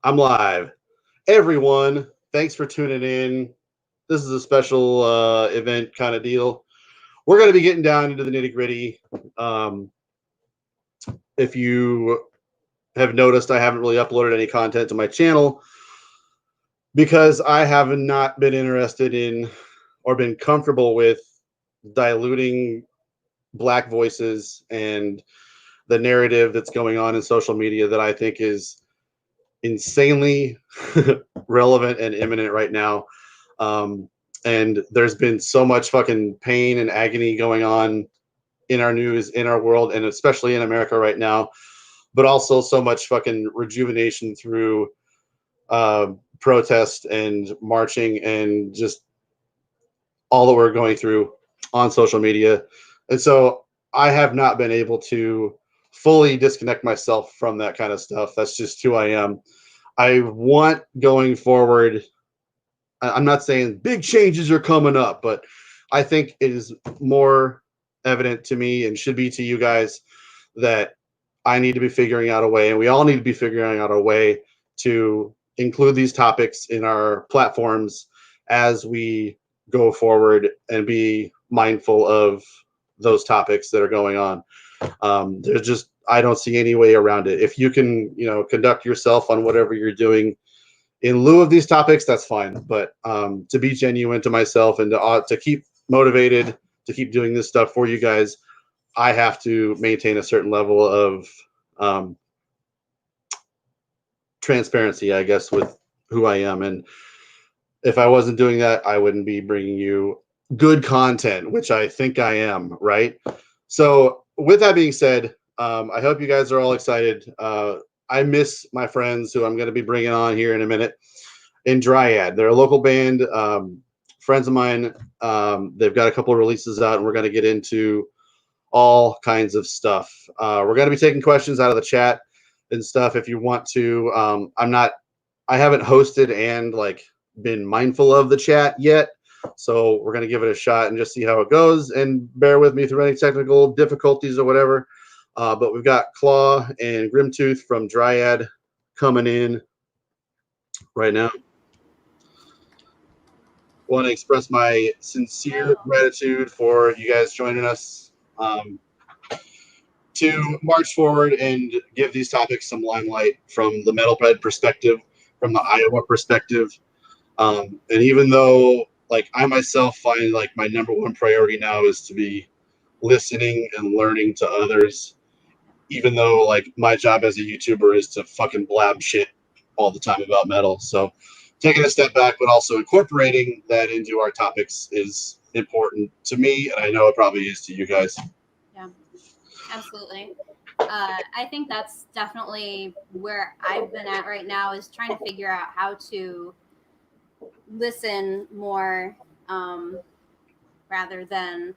I'm live. Everyone, thanks for tuning in. This is a special event kind of deal. We're going to be getting down into the nitty gritty. Um, if you have noticed, I haven't really uploaded any content to my channel because I have not been interested in or been comfortable with diluting Black voices and the narrative that's going on in social media that I think is insanely relevant and imminent right now. Um, and there's been so much fucking pain and agony going on in our news, in our world, and especially in America right now, but also so much fucking rejuvenation through protest and marching and just all that we're going through on social media. And so I have not been able to fully disconnect myself from that kind of stuff. That's just who I am. I want going forward. I'm not saying big changes are coming up, but I think it is more evident to me and should be to you guys that I need to be figuring out a way, and we all need to be figuring out a way to include these topics in our platforms as we go forward and be mindful of those topics that are going on. There's just I don't see any way around it. If you can, conduct yourself on whatever you're doing in lieu of these topics, that's fine. But to be genuine to myself and to keep motivated to keep doing this stuff for you guys, I have to maintain a certain level of um, transparency, I guess, with who I am. And if I wasn't doing that, I wouldn't be bringing you good content, which I think I am, right? So, with that being said, I hope you guys are all excited. I miss my friends who I'm going to be bringing on here in a minute in Dryad. They're a local band, friends of mine. They've got a couple of releases out, and we're going to get into all kinds of stuff. We're going to be taking questions out of the chat and stuff if you want to. I haven't hosted and been mindful of the chat yet. So we're going to give it a shot and just see how it goes, and bear with me through any technical difficulties or whatever. But we've got Claw and Grimtooth from Dryad coming in right now. Want to express my sincere gratitude for you guys joining us to march forward and give these topics some limelight from the metalhead perspective, from the Iowa perspective. And even though I myself find my number one priority now is to be listening and learning to others, even though my job as a YouTuber is to fucking blab shit all the time about metal. So taking a step back, but also incorporating that into our topics is important to me, and I know it probably is to you guys. Yeah, absolutely. I think that's definitely where I've been at right now, is trying to figure out how to listen more rather than,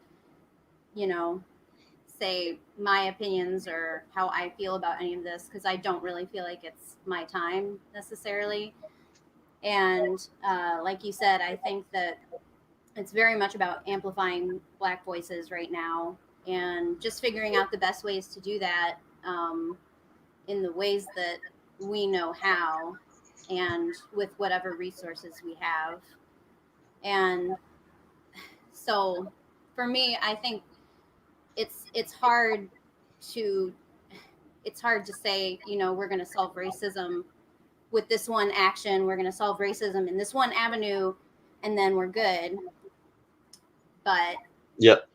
say my opinions or how I feel about any of this, because I don't really feel like it's my time necessarily. And like you said, I think that it's very much about amplifying Black voices right now, and just figuring out the best ways to do that in the ways that we know how, and with whatever resources we have. And so for me, I think it's hard to say, we're going to solve racism with this one action, we're going to solve racism in this one avenue, and then we're good. But Yep.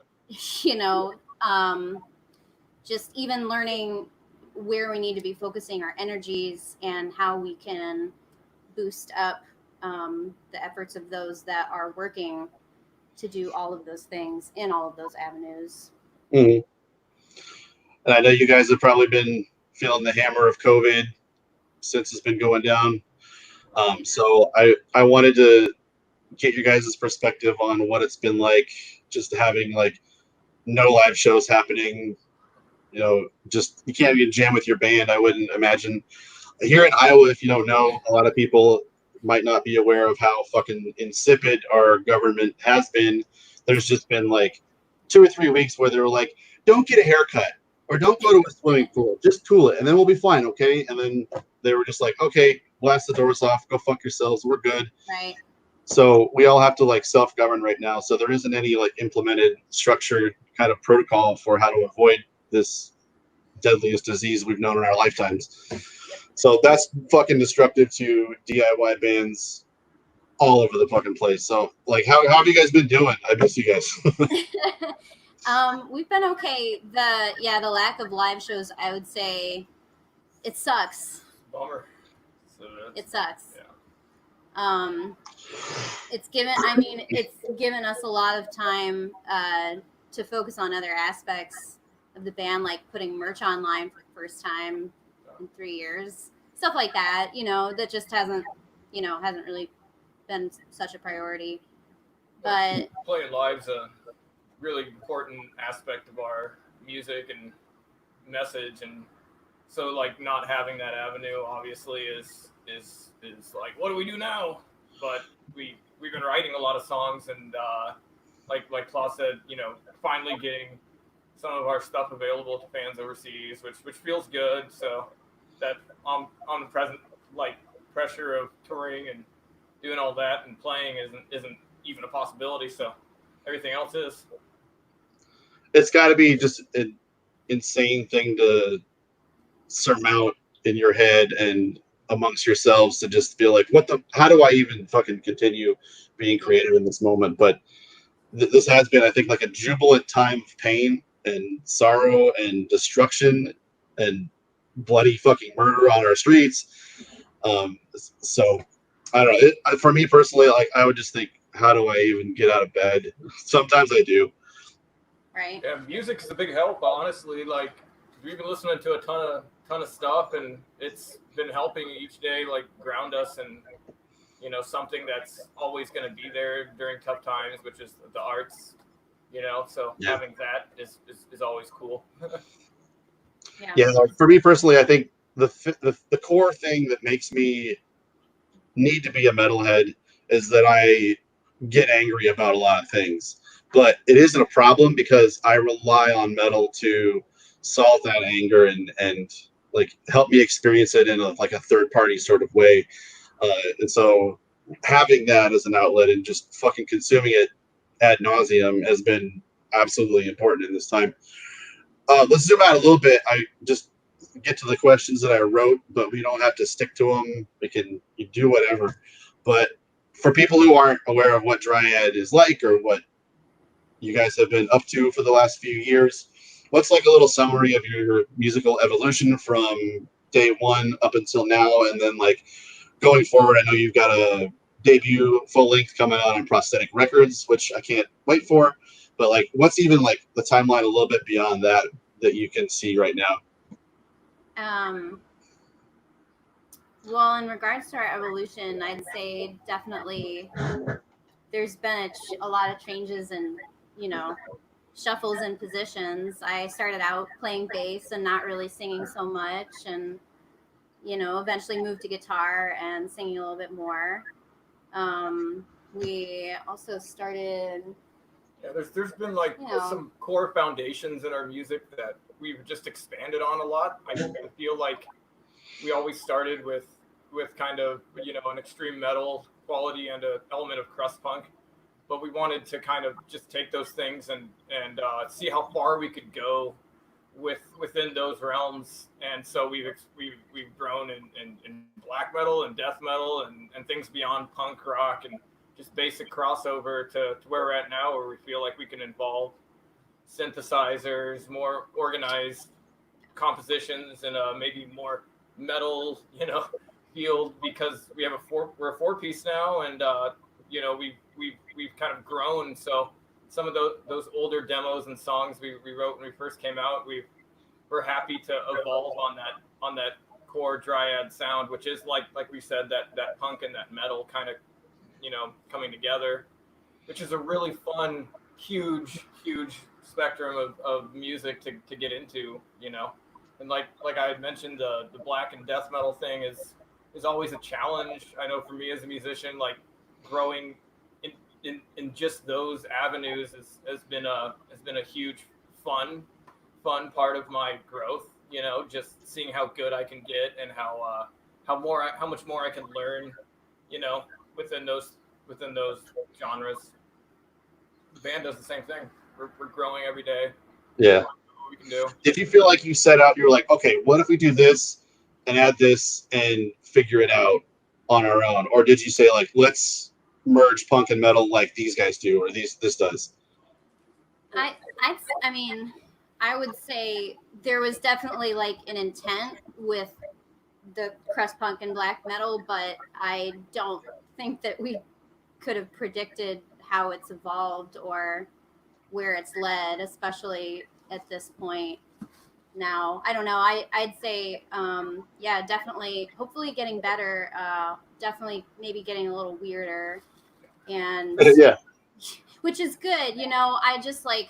Just even learning where we need to be focusing our energies and how we can boost up the efforts of those that are working to do all of those things in all of those avenues. Mm-hmm. And I know you guys have probably been feeling the hammer of COVID since it's been going down. So I wanted to get your guys' perspective on what it's been like just having no live shows happening. Just you can't even jam with your band, I wouldn't imagine. Here in Iowa, if you don't know, a lot of people might not be aware of how fucking insipid our government has been. There's just been 2 or 3 weeks where they were like, don't get a haircut or don't go to a swimming pool, just cool it and then we'll be fine, okay? And then they were just like, okay, blast the doors off, go fuck yourselves, we're good. Right. So we all have to like self-govern right now. So there isn't any like implemented structured kind of protocol for how to avoid this deadliest disease we've known in our lifetimes. So that's fucking destructive to DIY bands all over the fucking place. So like, how have you guys been doing? I miss you guys. We've been okay. The lack of live shows, I would say, it sucks. Bummer. It sucks. Yeah. It's given us a lot of time to focus on other aspects of the band, like putting merch online for the first time in 3 years, stuff like that. That just hasn't really been such a priority. But playing live's a really important aspect of our music and message, and so like not having that avenue obviously is like, what do we do now? But we've been writing a lot of songs, and like Klaus said, finally getting some of our stuff available to fans overseas, which feels good. So that on the present like pressure of touring and doing all that and playing isn't even a possibility. So everything else is. It's got to be just an insane thing to surmount in your head and amongst yourselves to just feel like, how do I even fucking continue being creative in this moment? But this has been, I think, like a jubilant time of pain and sorrow and destruction and bloody fucking murder on our streets. So I don't know. For me personally, like I would just think, how do I even get out of bed? Sometimes I do. Right. Yeah, music's a big help, honestly. Like we've been listening to a ton of stuff, and it's been helping each day, like ground us and something that's always going to be there during tough times, which is the arts. So Yeah. having that is always cool. Yeah. For me personally, I think the core thing that makes me need to be a metalhead is that I get angry about a lot of things, but it isn't a problem because I rely on metal to solve that anger and like help me experience it in a third party sort of way. And so having that as an outlet and just fucking consuming it ad nauseum has been absolutely important in this time. Let's zoom out a little bit. I just get to the questions that I wrote, but we don't have to stick to them. We can do whatever. But for people who aren't aware of what Dryad is like or what you guys have been up to for the last few years, what's like a little summary of your musical evolution from day one up until now, and then like going forward? I know you've got a debut full length coming out on Prosthetic Records, which I can't wait for. But like, what's even like the timeline a little bit beyond that you can see right now? Well, in regards to our evolution, I'd say definitely there's been a lot of changes and shuffles in positions. I started out playing bass and not really singing so much, and eventually moved to guitar and singing a little bit more. We also started. Yeah, there's been like some core foundations in our music that we've just expanded on a lot. I feel like we always started with kind of an extreme metal quality and an element of crust punk, but we wanted to kind of just take those things and see how far we could go within those realms. And so we've grown in black metal and death metal and things beyond punk rock and just basic crossover to where we're at now, where we feel like we can involve synthesizers, more organized compositions, and maybe more metal, field, because we're a 4-piece now, and we've kind of grown. So some of those older demos and songs we wrote when we first came out, we're happy to evolve on that core Dryad sound, which is like we said, that punk and that metal kind of coming together, which is a really fun, huge spectrum of music to get into, and like I had mentioned, the black and death metal thing is always a challenge. I know for me as a musician, like growing in just those avenues has been a huge fun part of my growth, just seeing how good I can get and how how much more I can learn, you know, within those genres. The band does the same thing. We're growing every day. Yeah. What we can do. Did you feel like you set out, you're like, okay, what if we do this and add this and figure it out on our own? Or did you say, like, let's merge punk and metal like these guys do, or this does? I mean, I would say there was definitely like an intent with the crust punk and black metal, but I don't think that we could have predicted how it's evolved or where it's led, especially at this point. Now, I don't know. I'd say, yeah, definitely, hopefully getting better, definitely maybe getting a little weirder, and Yeah. which is good. You know, I just like,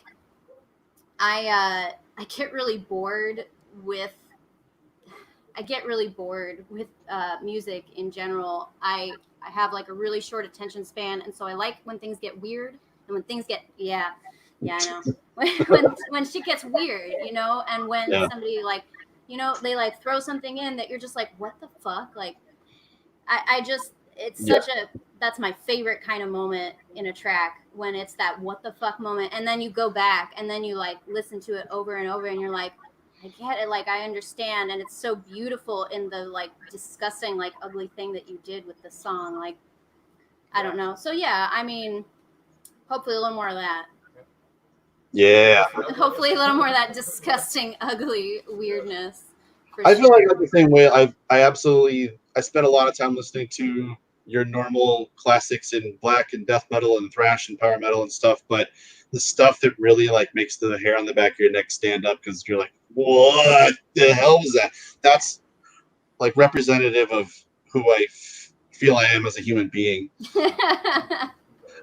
I get really bored with music in general. I have like a really short attention span, and so I like when things get weird and when things get I know when shit gets weird, you know, and when somebody like, you know, they like throw something in that you're just like, what the fuck, like I just it's such a that's my favorite kind of moment in a track, when it's that what the fuck moment, and then you go back and then you like listen to it over and over and you're like, I get it, like I understand, and it's so beautiful in the like disgusting, like ugly thing that you did with the song. Like, I don't know. So yeah, I mean, hopefully a little more of that. Yeah. Hopefully a little more of that disgusting, ugly weirdness. I feel like I'm the same way. I spent a lot of time listening to your normal classics in black and death metal and thrash and power metal and stuff, but the stuff that really like makes the hair on the back of your neck stand up because you're like, what the hell was that? That's like representative of who I feel I am as a human being.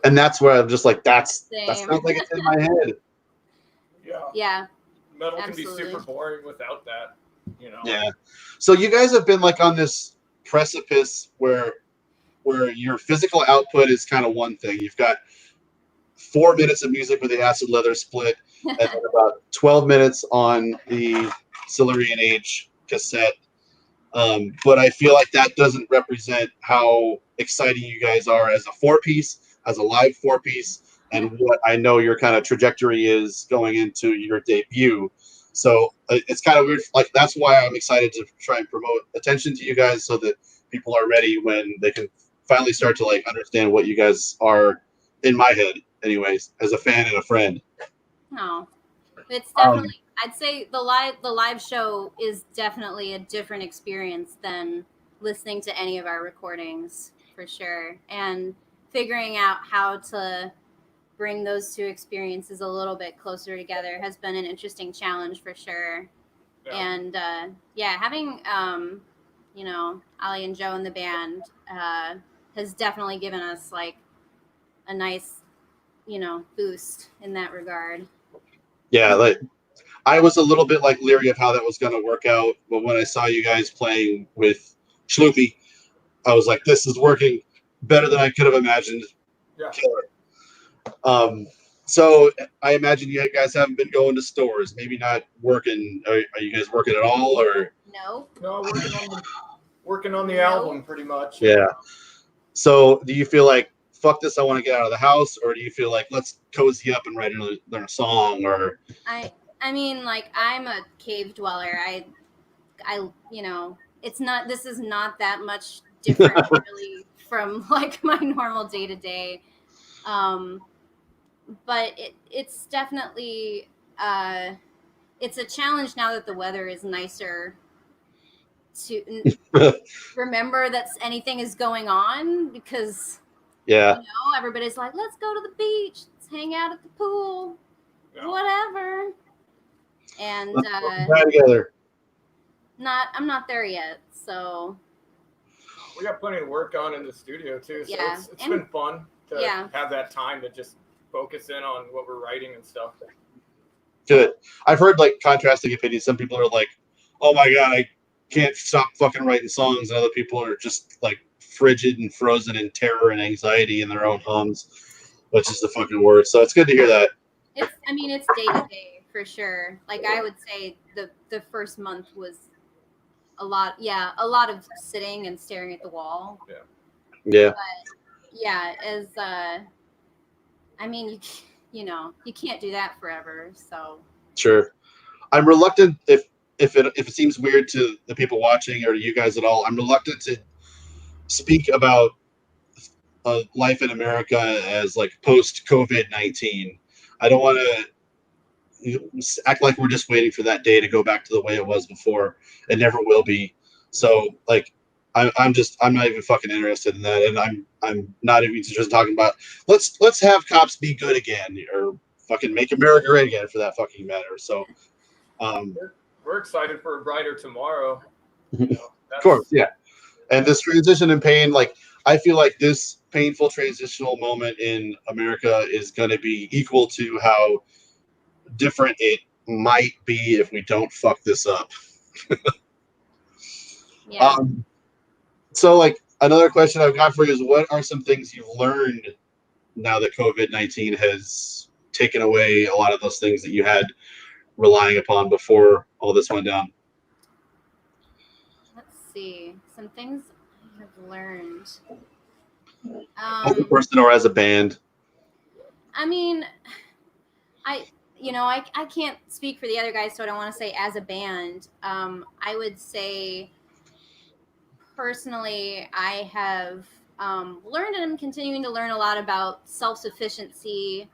And that's where I'm just like, that sounds like it's in my head. Yeah. Metal can be super boring without that, you know. Yeah. So you guys have been like on this precipice where your physical output is kind of one thing. You've got 4 minutes of music with the acid leather split, and then about 12 minutes on the Silurian Age cassette. But I feel like that doesn't represent how exciting you guys are as a 4-piece, as a live 4-piece, and what I know your kind of trajectory is going into your debut. So it's kind of weird. Like, that's why I'm excited to try and promote attention to you guys so that people are ready when they can finally start to like understand what you guys are, in my head anyways, as a fan and a friend. No, it's definitely, I'd say the live show is definitely a different experience than listening to any of our recordings, for sure. And figuring out how to bring those two experiences a little bit closer together has been an interesting challenge, for sure. Yeah. And having you know, Ali and Joe in the band has definitely given us like a nice, you know, boost in that regard. Yeah, like I was a little bit like leery of how that was going to work out, but when I saw you guys playing with Schloopy, I was like, this is working better than I could have imagined. Yeah. Killer. So I imagine you guys haven't been going to stores, maybe not working. Are you guys working at all, or? No, working on the album pretty much. Yeah. So do you feel like, fuck this, I want to get out of the house, or do you feel like, let's cozy up and write another song? Or I mean, like, I'm a cave dweller. I you know, this is not that much different really from like my normal day to day. But it's definitely it's a challenge now that the weather is nicer to remember that anything is going on, because you know, everybody's like, let's go to the beach, let's hang out at the pool, whatever. And together. I'm not there yet, so we got plenty of work on in the studio too, so it's been fun to have that time to just focus in on what we're writing and stuff. Good. I've heard like contrasting opinions. Some people are like, oh my god, I can't stop fucking writing songs, and other people are just like frigid and frozen in terror and anxiety in their own homes, which is the fucking worst. So it's good to hear that. It's day to day for sure. Like, I would say the first month was a lot of sitting and staring at the wall. Yeah. But yeah, as I mean, you can't do that forever. So Sure. I'm reluctant if it seems weird to the people watching or you guys at all. I'm reluctant to speak about life in America as like post COVID-19. I don't want to act like we're just waiting for that day to go back to the way it was before. It never will be. So like I'm not even fucking interested in that, and I'm not even just talking about let's have cops be good again or fucking make America great again for that fucking matter. So we're excited for a brighter tomorrow. You know, of course, yeah. And this transition and pain, like I feel like this painful transitional moment in America is going to be equal to how different it might be if we don't fuck this up. yeah. So like another question I've got for you is, what are some things you've learned now that COVID-19 has taken away a lot of those things that you had relying upon before all this went down? Let's see. Some things I have learned. As a person or as a band? I mean, I can't speak for the other guys, so I don't want to say as a band. I would say personally, I have learned and I'm continuing to learn a lot about self-sufficiency.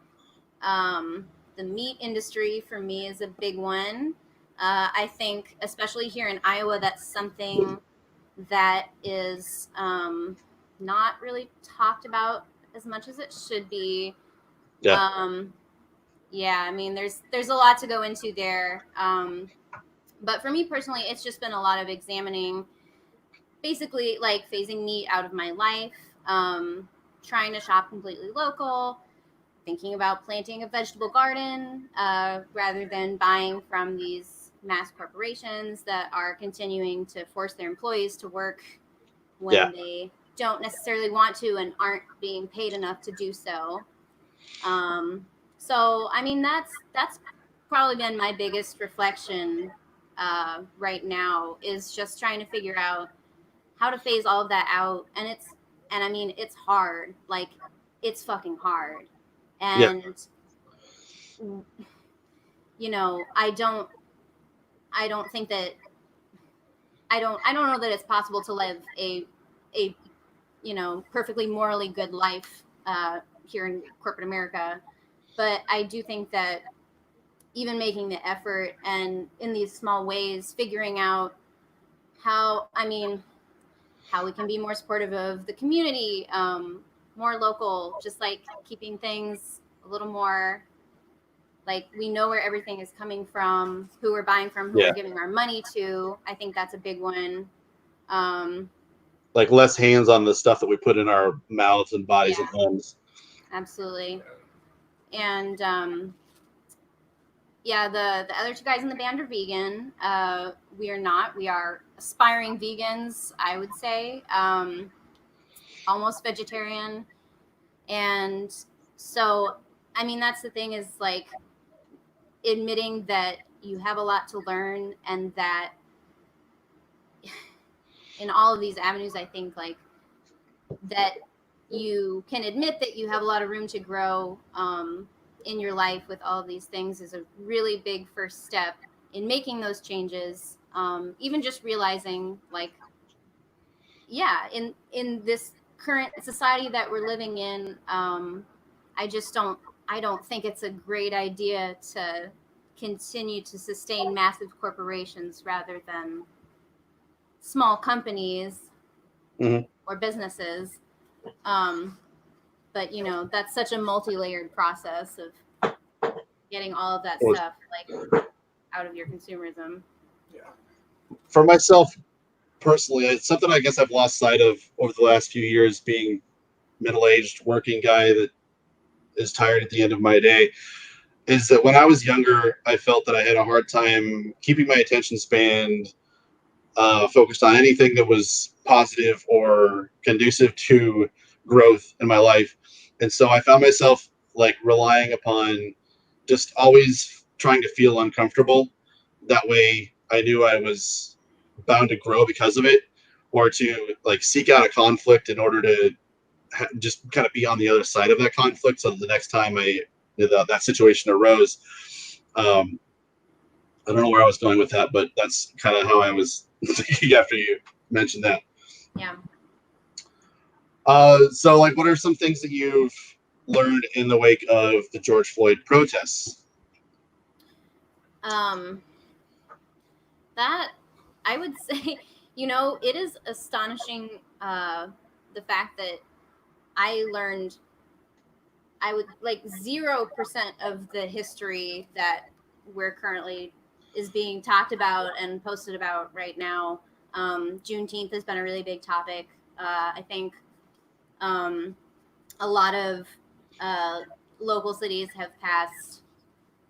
The meat industry for me is a big one. I think, especially here in Iowa, that's something that is not really talked about as much as it should be. Yeah. Yeah, I mean, there's a lot to go into there. But for me personally, it's just been a lot of examining, basically like phasing meat out of my life, trying to shop completely local, thinking about planting a vegetable garden rather than buying from these mass corporations that are continuing to force their employees to work when they don't necessarily want to and aren't being paid enough to do so. So I mean that's probably been my biggest reflection right now, is just trying to figure out how to phase all of that out, and I mean it's hard, like it's fucking hard, and I don't think that I don't know that it's possible to live a perfectly morally good life here in corporate America. But I do think that even making the effort and in these small ways, figuring out how we can be more supportive of the community, more local, just like keeping things a little more like we know where everything is coming from, who we're buying from, who we're giving our money to. I think that's a big one. Like less hands on the stuff that we put in our mouths and bodies and homes. Absolutely. And the other two guys in the band are vegan. We are not. We are aspiring vegans, I would say. Almost vegetarian. And so, I mean, that's the thing, is like admitting that you have a lot to learn, and that in all of these avenues, I think like that you can admit that you have a lot of room to grow in your life with all of these things is a really big first step in making those changes. Even just realizing like, in this current society that we're living in, I don't think it's a great idea to continue to sustain massive corporations rather than small companies or businesses. But that's such a multi-layered process of getting all of that stuff like out of your consumerism. Yeah. For myself personally, it's something I guess I've lost sight of over the last few years, being middle-aged working guy that is tired at the end of my day, is that when I was younger, I felt that I had a hard time keeping my attention span focused on anything that was positive or conducive to growth in my life. And so I found myself like relying upon just always trying to feel uncomfortable. That way I knew I was bound to grow because of it, or to like seek out a conflict in order to just kind of be on the other side of that conflict. So the next time that situation arose, I don't know where I was going with that, but that's kind of how I was thinking after you mentioned that. Yeah. So like, what are some things that you've learned in the wake of the George Floyd protests? That I would say, it is astonishing, the fact that I learned, I would like 0% of the history that we're currently is being talked about and posted about right now. Juneteenth has been a really big topic. I think a lot of local cities have passed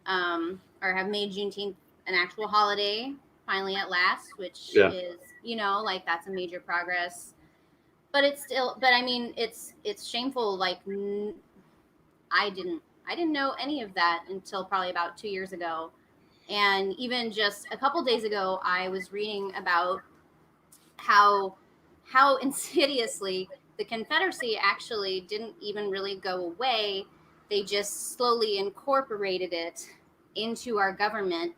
or have made Juneteenth an actual holiday finally at last, which is, like that's a major progress. But it's still, but I mean, it's shameful. Like I didn't know any of that until probably about 2 years ago. And even just a couple days ago, I was reading about how insidiously the Confederacy actually didn't even really go away. They just slowly incorporated it into our government,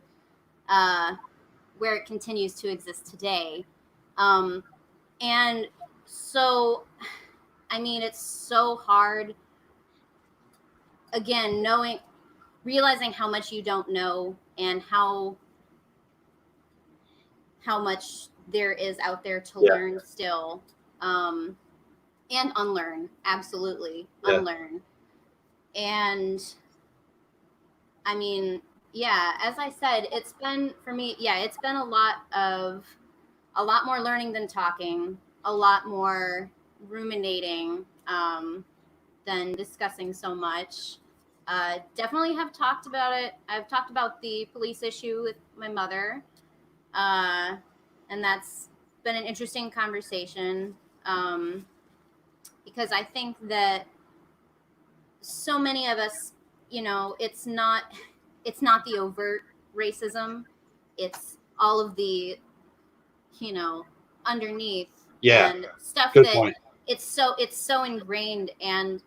where it continues to exist today. And so, I mean, it's so hard, again, realizing how much you don't know and how much there is out there to learn still, and unlearn, absolutely unlearn. And I mean, as I said, it's been for me, it's been a lot more learning than talking, a lot more ruminating, than discussing so much. Definitely have talked about it. I've talked about the police issue with my mother, and that's been an interesting conversation, because I think that so many of us, it's not the overt racism, it's all of the, underneath and stuff Good that point. it's so ingrained. And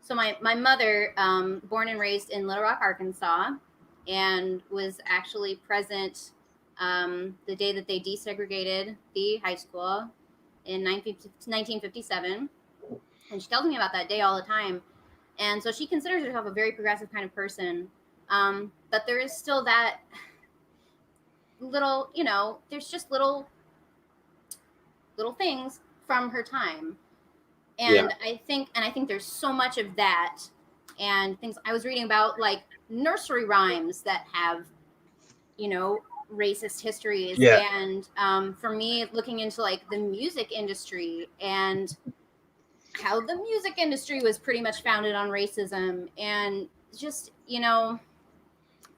so my mother, born and raised in Little Rock, Arkansas, and was actually present the day that they desegregated the high school in 1957. And she tells me about that day all the time. And so she considers herself a very progressive kind of person. But there is still that little, there's just little things from her time. And I think there's so much of that, and things I was reading about, like nursery rhymes that have, racist histories. And for me, looking into like the music industry and how the music industry was pretty much founded on racism, and just,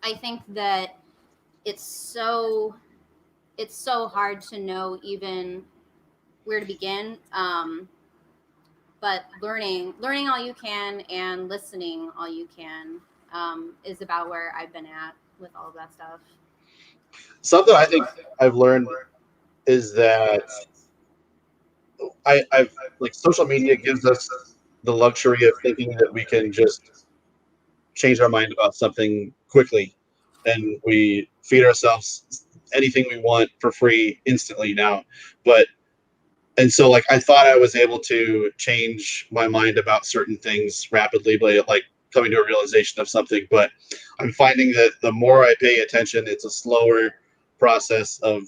I think that it's so hard to know even where to begin. But learning all you can and listening all you can, is about where I've been at with all of that stuff. Something I think I've learned is that I've like social media gives us the luxury of thinking that we can just change our mind about something quickly, and we feed ourselves anything we want for free instantly now. And so like I thought I was able to change my mind about certain things rapidly, but like coming to a realization of something. But I'm finding that the more I pay attention, it's a slower process of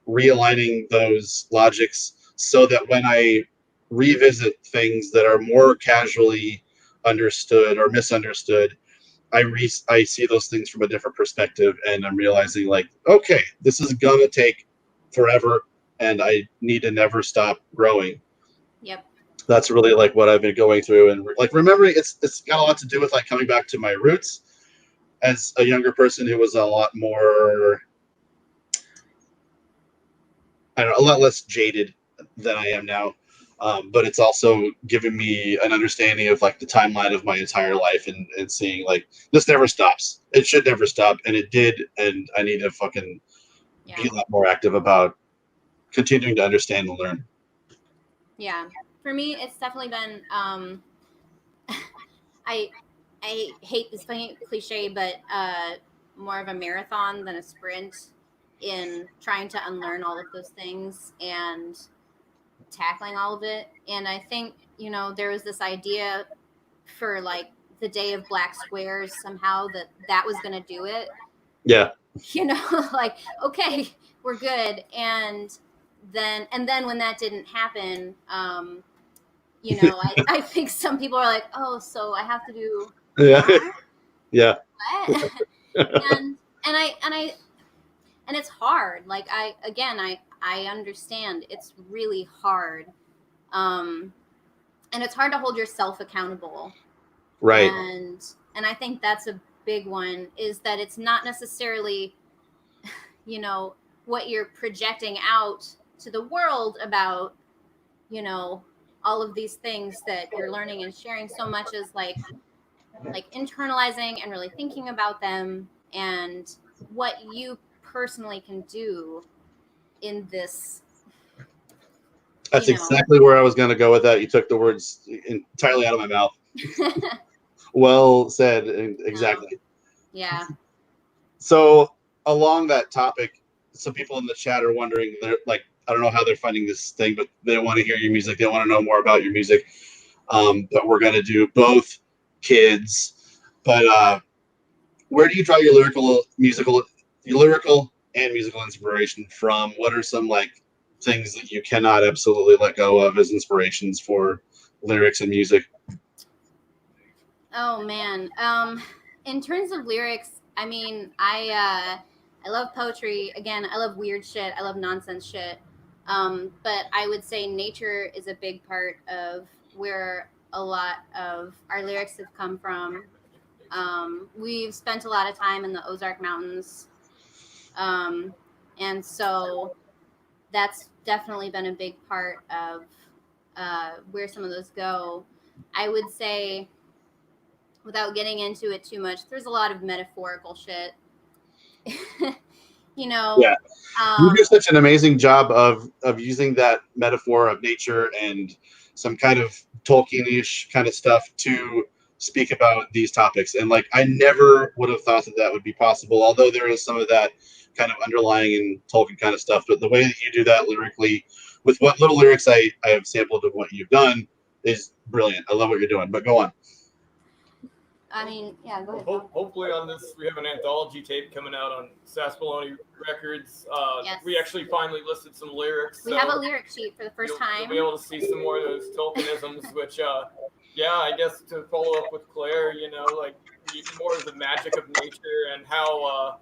realigning those logics so that when I revisit things that are more casually understood or misunderstood, I see those things from a different perspective, and I'm realizing like, okay, this is gonna take forever, and I need to never stop growing. Yep. That's really like what I've been going through, and like remembering it's got a lot to do with like coming back to my roots as a younger person who was a lot more, I don't know, a lot less jaded than I am now. But it's also given me an understanding of like the timeline of my entire life, and seeing like this never stops. It should never stop, and it did, and I need to fucking be a lot more active about continuing to understand and learn. Yeah, for me, it's definitely been. I hate this funny cliche, but more of a marathon than a sprint in trying to unlearn all of those things and tackling all of it. And I think, there was this idea for like the day of black squares somehow that was going to do it. Yeah. Like, okay, we're good. And then when that didn't happen, I think some people are like, oh, so I have to do Yeah. more? Yeah. What? and it's hard. Like I understand it's really hard. And it's hard to hold yourself accountable. Right. And I think that's a big one, is that it's not necessarily, what you're projecting out to the world about, all of these things that you're learning and sharing, so much as like internalizing and really thinking about them and what you personally can do in this. That's exactly where I was going to go with that. You took the words entirely out of my mouth. Well said. Exactly. Yeah. So along that topic, some people in the chat are wondering, they're like, I don't know how they're finding this thing, but they want to hear your music. They want to know more about your music. But we're going to do both kids. But where do you draw your lyrical and musical inspiration from? What are some like things that you cannot absolutely let go of as inspirations for lyrics and music? Oh man. In terms of lyrics, I mean, I love poetry. Again, I love weird shit. I love nonsense shit. But I would say nature is a big part of where a lot of our lyrics have come from. We've spent a lot of time in the Ozark Mountains. And so that's definitely been a big part of where some of those go. I would say, without getting into it too much, there's a lot of metaphorical shit. Yeah. You do such an amazing job of using that metaphor of nature and some kind of Tolkien-ish kind of stuff to speak about these topics. And like, I never would have thought that would be possible, although there is some of that kind of underlying in Tolkien kind of stuff. But the way that you do that lyrically, with what little lyrics I have sampled of what you've done, is brilliant. I love what you're doing. But go on. I mean, yeah, go ahead. Hopefully on this, we have an anthology tape coming out on Sasbaloney Records. Yes. We actually finally listed some lyrics. We have a lyric sheet for the first time. You'll be able to see some more of those Tolkienisms, which, I guess to follow up with Claire, like more of the magic of nature and how,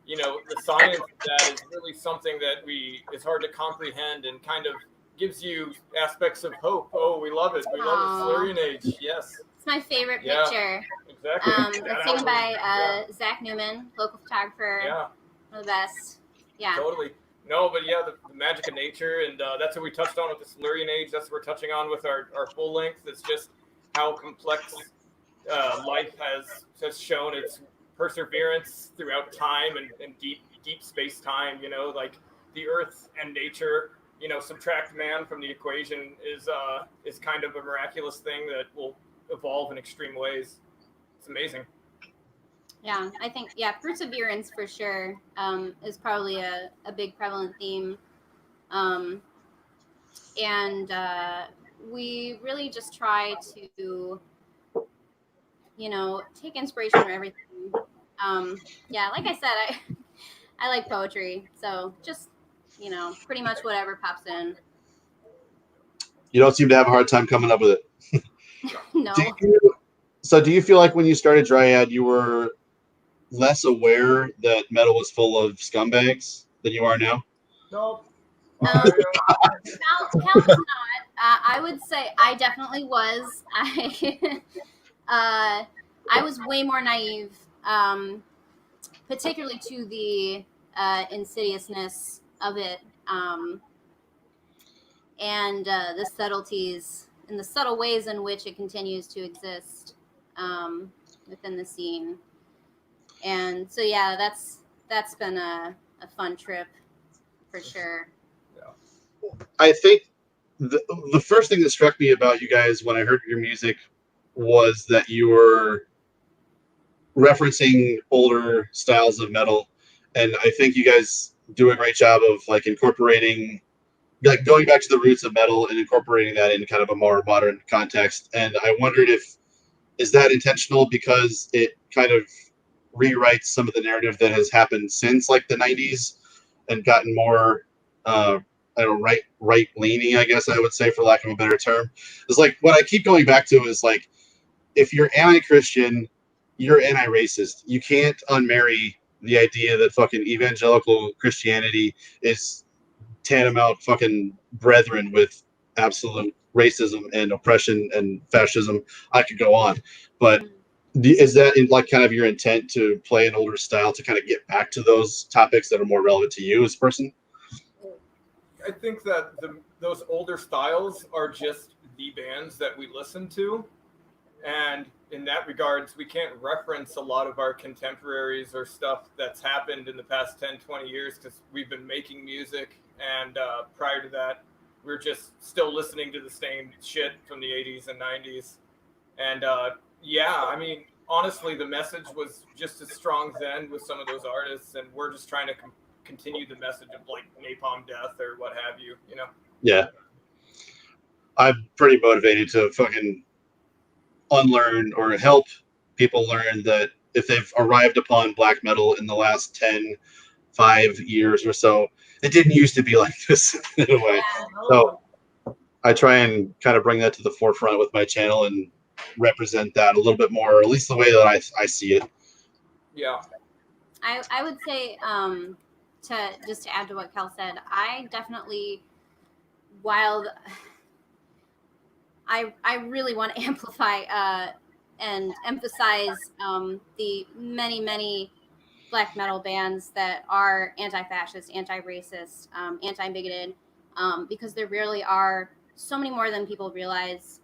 the science of that is really something that is hard to comprehend and kind of gives you aspects of hope. Oh, we love it. We love it. Silurian Age. Yes. It's my favorite picture. Exactly. It's taken by Zach Newman, local photographer. Yeah. One of the best. Yeah. Totally. No, but yeah, the magic of nature, and that's what we touched on with the Silurian Age. That's what we're touching on with our full length. It's just how complex life has shown its perseverance throughout time and deep space time. Like the Earth and nature. Subtract man from the equation is kind of a miraculous thing that will evolve in extreme ways. It's amazing. Yeah, I think perseverance for sure is probably a big prevalent theme, and we really just try to take inspiration from everything. Like I said, I like poetry, so just pretty much whatever pops in. You don't seem to have a hard time coming up with it. No. Do you feel like when you started Dryad, you were less aware that metal was full of scumbags than you are now? No. Cal was not. I would say I definitely was. I was way more naive, particularly to the insidiousness of it, and the subtleties and the subtle ways in which it continues to exist within the scene. And so that's been a fun trip for sure. I think the first thing that struck me about you guys when I heard your music was that you were referencing older styles of metal, and I think you guys do a great job of like incorporating, like going back to the roots of metal and incorporating that in kind of a more modern context. And I wondered if is that intentional because it kind of rewrites some of the narrative that has happened since like the 90s and gotten more I don't know, right leaning, I guess I would say, for lack of a better term. It's like what I keep going back to is like if you're anti-Christian, you're anti-racist. You can't unmarry the idea that fucking evangelical Christianity is tantamount fucking brethren with absolute racism and oppression and fascism. I could go on, but is that in like kind of your intent to play an older style to kind of get back to those topics that are more relevant to you as a person? I think that those older styles are just the bands that we listen to. And in that regards, we can't reference a lot of our contemporaries or stuff that's happened in the past 10, 20 years because we've been making music. And prior to that, we're just still listening to the same shit from the 80s and 90s. And yeah, I mean, honestly, the message was just as strong then with some of those artists. And we're just trying to continue the message of like napalm death or what have you, you know? Yeah. I'm pretty motivated to fucking unlearn or help people learn that if they've arrived upon black metal in the last 5 years or so, it didn't used to be like this in a way. So I try and kind of bring that to the forefront with my channel and represent that a little bit more, or at least the way that I see it. Yeah. I would say, to add to what Kel said, I definitely, while I really want to amplify and emphasize the many black metal bands that are anti-fascist, anti-racist, anti-bigoted, because there really are so many more than people realize.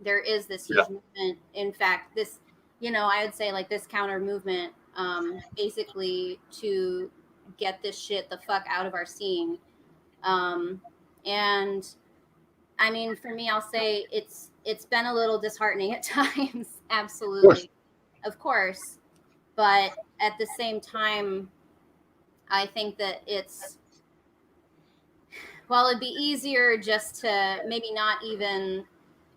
There is this huge movement. In fact, this, I would say like this counter movement, basically to get this shit the fuck out of our scene. And I mean, for me, I'll say it's been a little disheartening at times. Absolutely, of course. But at the same time, I think that it'd be easier just to maybe not even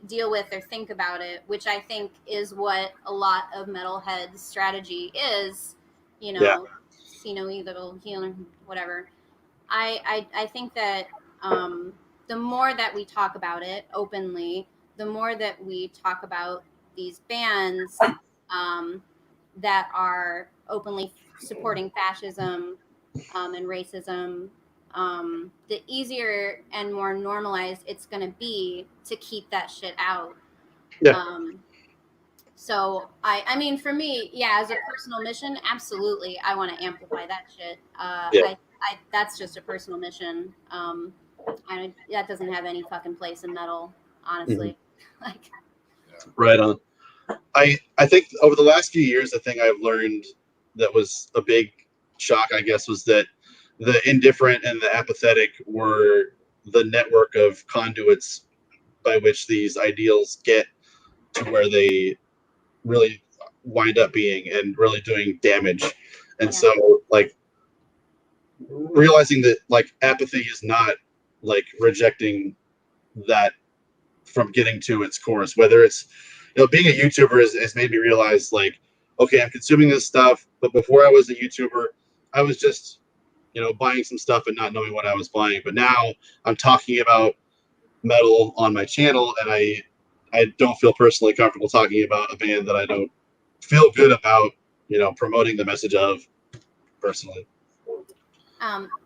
deal with or think about it, which I think is what a lot of metalheads' strategy is. See no evil, heal, whatever. I think that the more that we talk about it openly, the more that we talk about these bands that are openly supporting fascism and racism, the easier and more normalized it's going to be to keep that shit out. Yeah. So I mean, for me, yeah, as a personal mission, absolutely, I want to amplify that shit. That's just a personal mission. That doesn't have any fucking place in metal, honestly. Like, right on. I think over the last few years, the thing I've learned that was a big shock, I guess, was that the indifferent and the apathetic were the network of conduits by which these ideals get to where they really wind up being and really doing damage. And so, like, realizing that, like, apathy is not, like, rejecting that from getting to its course, whether it's, being a YouTuber has made me realize, like, okay, I'm consuming this stuff, but before I was a YouTuber, I was just, buying some stuff and not knowing what I was buying. But now I'm talking about metal on my channel, and I don't feel personally comfortable talking about a band that I don't feel good about, promoting the message of personally.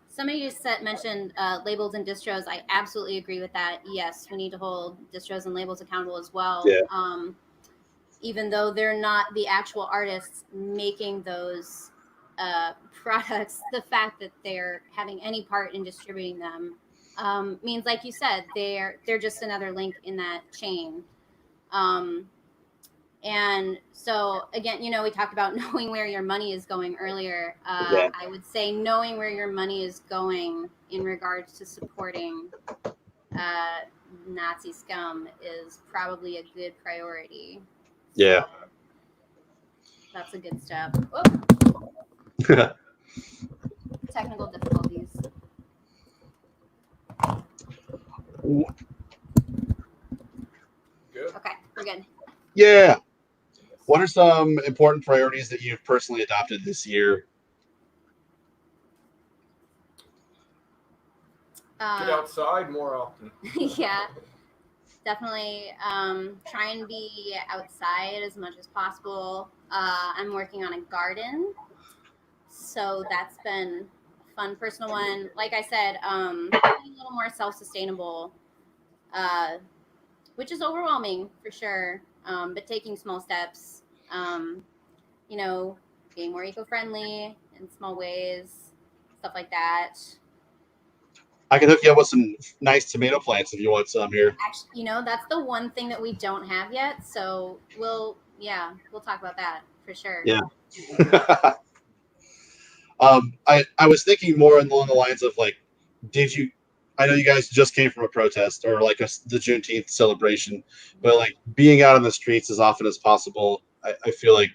Somebody just mentioned labels and distros. I absolutely agree with that. Yes, we need to hold distros and labels accountable as well. Yeah. Even though they're not the actual artists making those products, the fact that they're having any part in distributing them means, like you said, they're just another link in that chain. And so again, we talked about knowing where your money is going earlier. Yeah. I would say knowing where your money is going in regards to supporting Nazi scum is probably a good priority. Yeah. So that's a good step. Technical difficulties. Good. Okay, we're good. Yeah. What are some important priorities that you've personally adopted this year? Get outside more often. Yeah, definitely try and be outside as much as possible. I'm working on a garden, so that's been a fun personal one. Like I said, being a little more self-sustainable, which is overwhelming for sure, but taking small steps, being more eco-friendly in small ways, stuff like that. I can hook you up with some nice tomato plants if you want some here. Actually, that's the one thing that we don't have yet. So we'll talk about that for sure. Yeah. I was thinking more along the lines of like, I know you guys just came from a protest or like the Juneteenth celebration, but like being out on the streets as often as possible, I feel like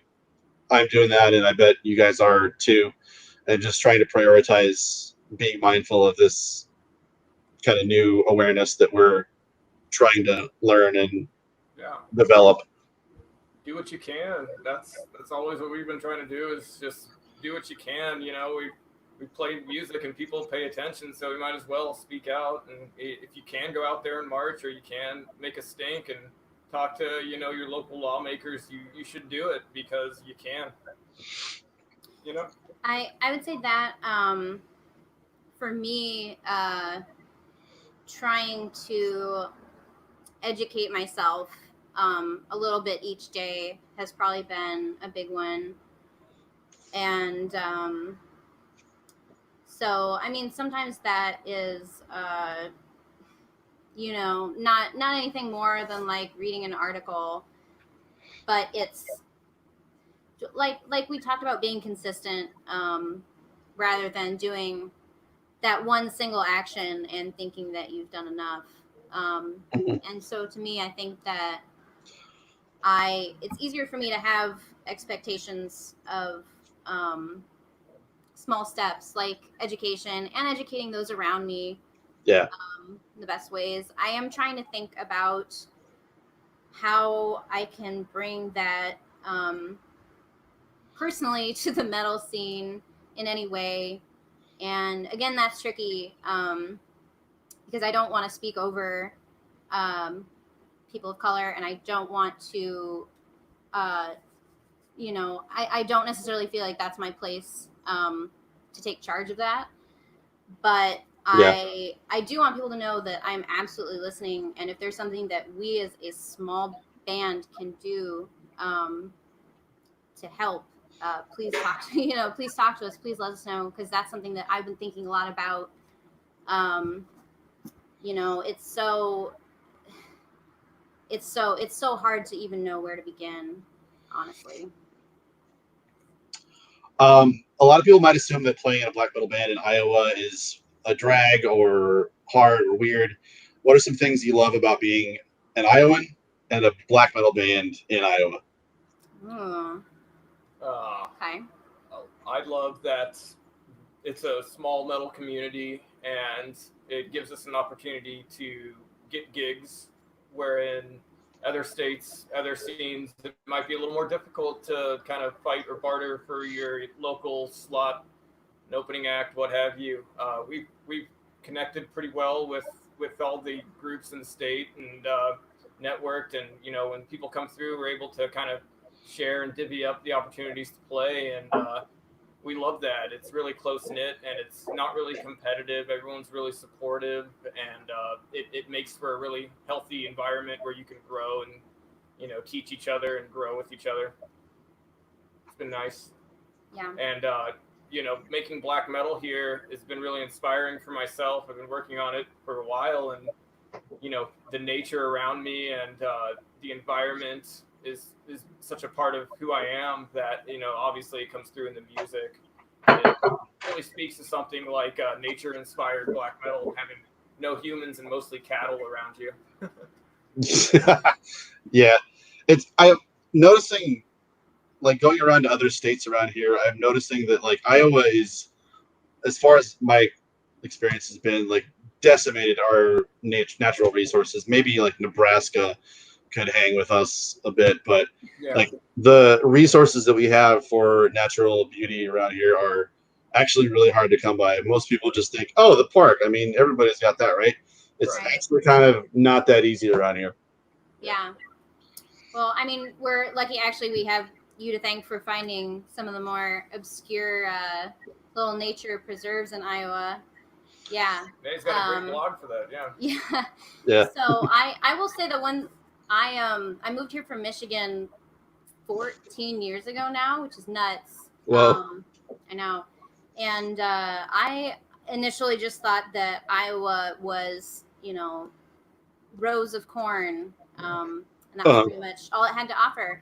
I'm doing that, and I bet you guys are too, and just trying to prioritize being mindful of this kind of new awareness that we're trying to learn and develop. Do what you can. That's always what we've been trying to do, is just do what you can. We play music and people pay attention, so we might as well speak out. And if you can go out there and march, or you can make a stink and talk to your local lawmakers, you should do it because you can. I would say that for me, trying to educate myself a little bit each day has probably been a big one. And so, I mean, sometimes that is, not anything more than like reading an article, but it's like we talked about being consistent, rather than doing that one single action and thinking that you've done enough. And so to me, I think that it's easier for me to have expectations of small steps like education and educating those around me. Yeah. The best ways. I am trying to think about how I can bring that personally to the metal scene in any way. And again, that's tricky because I don't want to speak over people of color, and I don't want to, I don't necessarily feel like that's my place to take charge of that. But I do want people to know that I'm absolutely listening, and if there's something that we as a small band can do to help, please talk to please talk to us, please let us know, because that's something that I've been thinking a lot about. It's so hard to even know where to begin, honestly. A lot of people might assume that playing in a black metal band in Iowa is a drag or hard or weird. What are some things you love about being an Iowan and a black metal band in Iowa? Okay. I love that it's a small metal community, and it gives us an opportunity to get gigs, wherein other states, other scenes, it might be a little more difficult to kind of fight or barter for your local slot, an opening act, what have you. We've connected pretty well with all the groups in the state, and networked, and when people come through, we're able to kind of share and divvy up the opportunities to play, and we love that. It's really close knit, and it's not really competitive. Everyone's really supportive, and it makes for a really healthy environment where you can grow and teach each other and grow with each other. It's been nice. Yeah. And making black metal here has been really inspiring for myself. I've been working on it for a while, and the nature around me and the environment is such a part of who I am that, you know, obviously it comes through in the music. It really speaks to something like nature-inspired black metal, having no humans and mostly cattle around you. Yeah, I'm noticing, like, going around to other states around here, I'm noticing that, like, Iowa is, as far as my experience has been, like, decimated our natural resources. Maybe like Nebraska could hang with us a bit, but like the resources that we have for natural beauty around here are actually really hard to come by. Most people just think, oh, the park. I mean, everybody's got that, right? It's actually kind of not that easy around here. Yeah. Well, I mean, we're lucky. Actually, we have you to thank for finding some of the more obscure little nature preserves in Iowa. Yeah. He's got a great blog for that. Yeah. Yeah. So I will say that when I moved here from Michigan 14 years ago now, which is nuts. Well, I know. And I initially just thought that Iowa was, you know, rows of corn. And that was pretty much all it had to offer.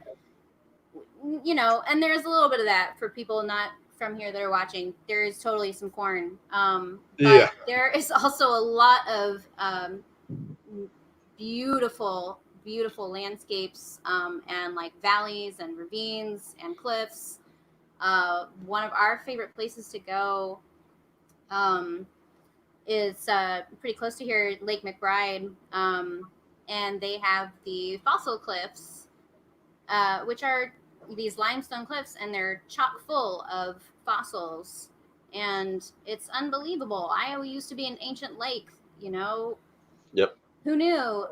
You know, and there's a little bit of that for people not from here that are watching. There is totally some corn. But there is also a lot of beautiful landscapes and like valleys and ravines and cliffs. One of our favorite places to go is pretty close to here, Lake McBride, and they have the fossil cliffs, which are these limestone cliffs, and they're chock full of fossils, and it's unbelievable. Iowa used to be an ancient lake, you know. Yep. Who knew?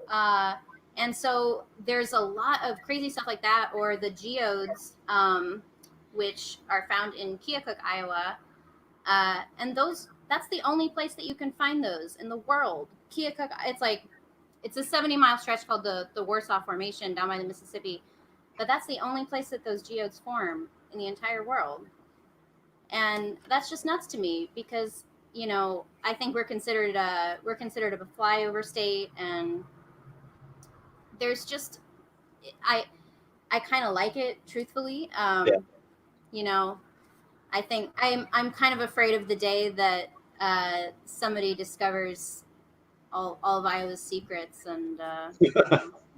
And so there's a lot of crazy stuff like that, or the geodes, which are found in Keokuk, Iowa. And that's the only place that you can find those in the world. Keokuk, it's a 70-mile stretch called the Warsaw Formation down by the Mississippi. But that's the only place that those geodes form in the entire world. And that's just nuts to me because, you know, I think we're considered a flyover state, and there's just I kind of like it, truthfully. You know, I think I'm kind of afraid of the day that somebody discovers all of Iowa's secrets and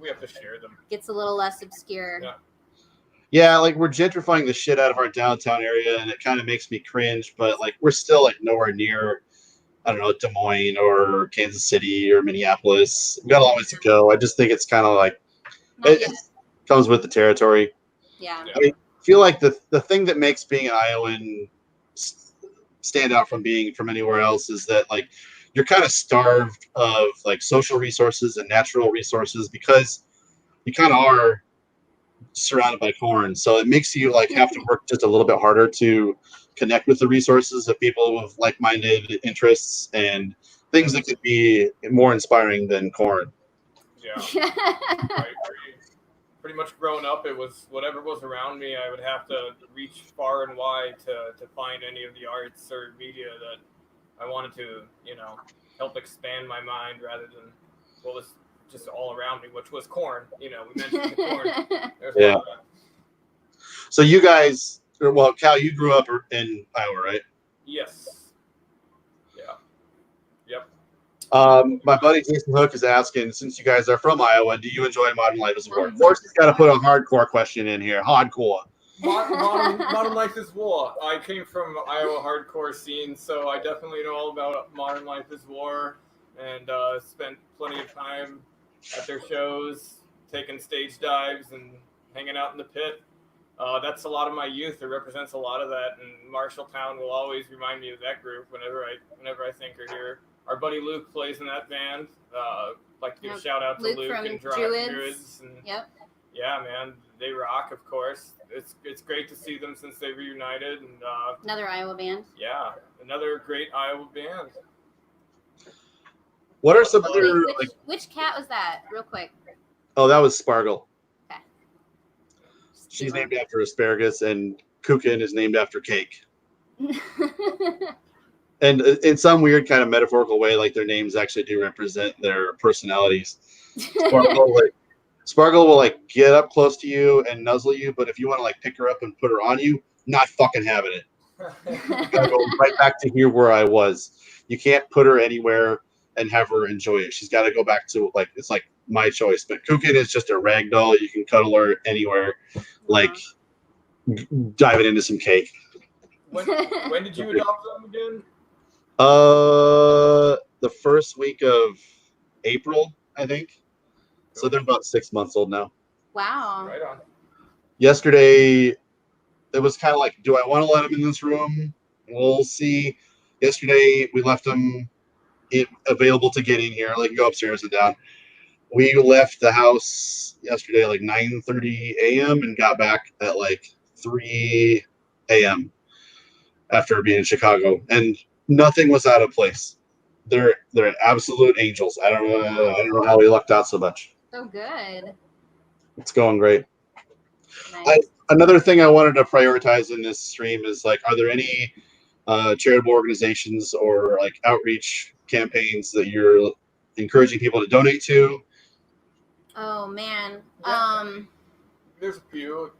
we have to share them. Gets a little less obscure. Yeah, like we're gentrifying the shit out of our downtown area, and it kind of makes me cringe. But like we're still like nowhere near, I don't know, Des Moines or Kansas City or Minneapolis. We got a long ways to go. I just think it's kind of like it comes with the territory. Yeah. I mean, I feel like the thing that makes being an Iowan stand out from being from anywhere else is that like you're kind of starved of like social resources and natural resources because you kind of are surrounded by corn, so it makes you like have to work just a little bit harder to connect with the resources of people with like-minded interests and things that could be more inspiring than corn. Yeah. I agree. Pretty much growing up, it was whatever was around me. I would have to reach far and wide to find any of the arts or media that I wanted to, you know, help expand my mind rather than what was just all around me, which was corn. You know, we mentioned the corn. Yeah. So you guys, well, Cal, you grew up in Iowa, right? Yes. Yeah. Yep. My buddy Jason Hook is asking, since you guys are from Iowa, do you enjoy Modern Life is War? Of course, he's got to put a hardcore question in here. Hardcore. Modern Life is War. I came from Iowa hardcore scene, so I definitely know all about Modern Life is War, and spent plenty of time at their shows, taking stage dives and hanging out in the pit. That's a lot of my youth. It represents a lot of that, and Marshalltown will always remind me of that group whenever I think are here. Our buddy Luke plays in that band. Like to give a shout out to Luke and Druids. And yeah, man, they rock. Of course, it's great to see them since they reunited. And another Iowa band. Yeah, another great Iowa band. What are some other which cat was that? Real quick. Oh, that was Spargle. Okay. She's named after asparagus, and Kukin is named after cake. And in some weird kind of metaphorical way, like their names actually do represent their personalities. Sparkle, like Sparkle will like get up close to you and nuzzle you, but if you want to like pick her up and put her on you, not fucking having it. Gotta go right back to here where I was. You can't put her anywhere and have her enjoy it. She's got to go back to like it's like my choice. But Kukin is just a rag doll. You can cuddle her anywhere, like diving into some cake. When did you adopt them again? The first week of April, I think. So they're about 6 months old now. Wow. Right on. Yesterday, it was kind of like, do I want to let them in this room? We'll see. Yesterday, we left them available to get in here. Like, go upstairs and down. We left the house yesterday at like 9:30 a.m. and got back at like 3 a.m. after being in Chicago, and nothing was out of place. They're absolute angels. I don't know how we lucked out so much. So good. It's going great. Nice. Another thing I wanted to prioritize in this stream is like, are there any charitable organizations or like outreach campaigns that you're encouraging people to donate to? Oh man. There's a few.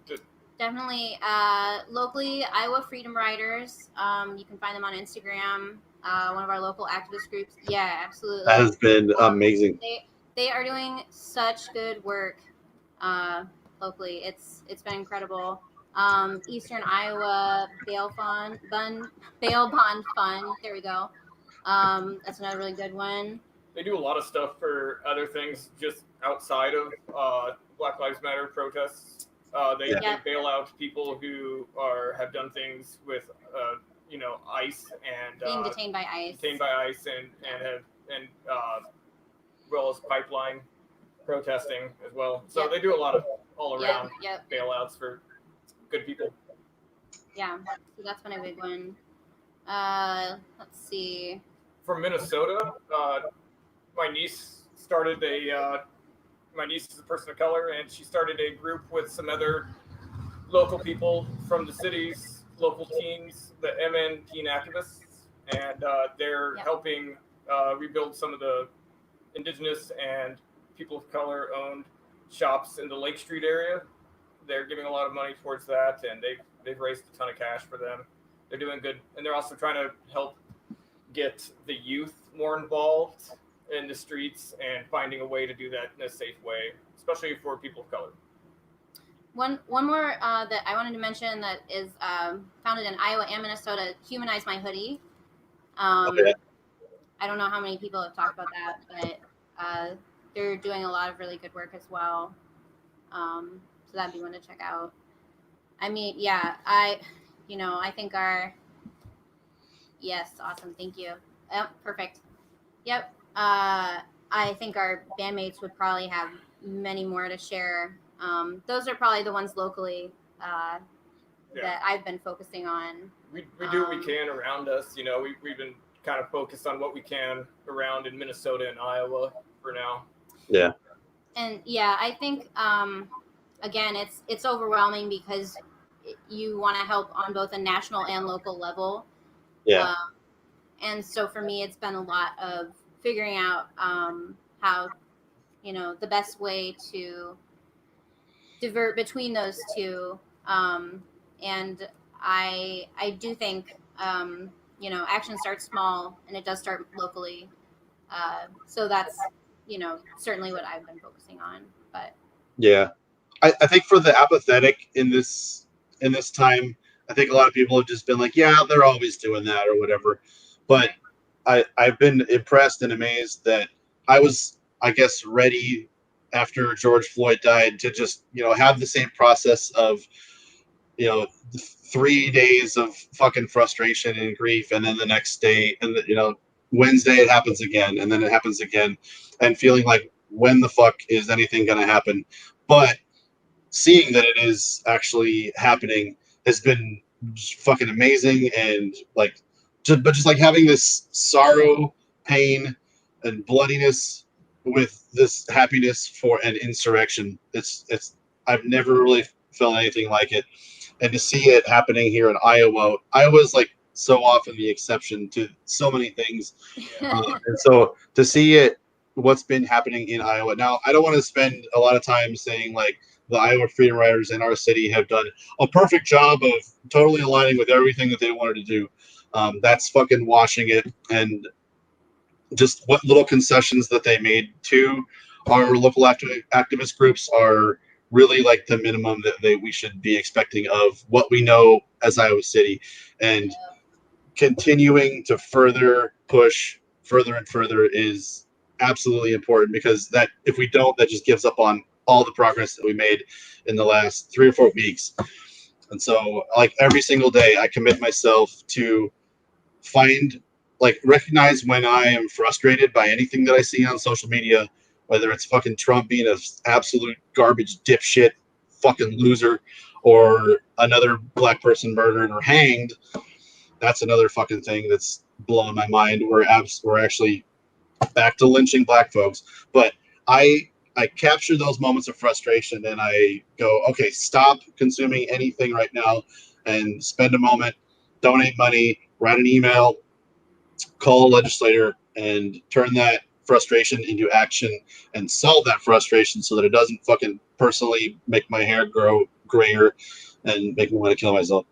Definitely. Locally, Iowa Freedom Riders. You can find them on Instagram. One of our local activist groups. Yeah, absolutely. That has been amazing. They are doing such good work locally. It's been incredible. Eastern Iowa Bail Bond Fund. There we go. That's another really good one. They do a lot of stuff for other things just outside of Black Lives Matter protests. They bail out people who have done things with ICE and being detained by ICE. And well as pipeline protesting as well. So they do a lot of all around bailouts for good people. Yeah, so that's been a big one. Let's see. From Minnesota, my niece started my niece is a person of color, and she started a group with some other local people from the cities, local teens, the MN teen activists, and they're helping rebuild some of the indigenous and people of color owned shops in the Lake Street area. They're giving a lot of money towards that, and they've raised a ton of cash for them. They're doing good, and they're also trying to help get the youth more involved in the streets and finding a way to do that in a safe way, especially for people of color. One more that I wanted to mention that is founded in Iowa and Minnesota, Humanize My Hoodie. I don't know how many people have talked about that, but they're doing a lot of really good work as well. So that'd be one to check out. I mean, yeah, I think yes, awesome, thank you. Yep, perfect. Yep. I think our bandmates would probably have many more to share. Those are probably the ones locally that I've been focusing on. We do what we can around us. We've been kind of focused on what we can around in Minnesota and Iowa for now. Yeah. And yeah, I think again, it's overwhelming because you want to help on both a national and local level. Yeah. And so for me, it's been a lot of figuring out how, the best way to divert between those two. And I do think, action starts small and it does start locally. So that's, certainly what I've been focusing on. But yeah, I think for the apathetic in this time, I think a lot of people have just been like, yeah, they're always doing that or whatever. But I've been impressed and amazed that I was, I guess, ready after George Floyd died to just, have the same process of, 3 days of fucking frustration and grief. And then the next day and, Wednesday it happens again. And then it happens again. And feeling like, when the fuck is anything going to happen? But seeing that it is actually happening has been fucking amazing. And like, just like having this sorrow, pain, and bloodiness with this happiness for an insurrection. It's I've never really felt anything like it. And to see it happening here in Iowa's like so often the exception to so many things. And so to see it what's been happening in Iowa. Now, I don't want to spend a lot of time saying like the Iowa Freedom Riders in our city have done a perfect job of totally aligning with everything that they wanted to do. That's fucking washing it. And just what little concessions that they made to our local activist groups are really like the minimum that we should be expecting of what we know as Iowa City. And continuing to further push further and further is absolutely important, because that if we don't, that just gives up on all the progress that we made in the last 3 or 4 weeks. And so like every single day I commit myself to recognize when I am frustrated by anything that I see on social media, whether it's fucking Trump being an absolute garbage dipshit fucking loser, or another black person murdered or hanged. That's another fucking thing that's blowing my mind. We're actually back to lynching black folks. But I capture those moments of frustration and I go, okay, stop consuming anything right now and spend a moment, donate money, write an email, call a legislator, and turn that frustration into action and solve that frustration so that it doesn't fucking personally make my hair grow grayer and make me want to kill myself.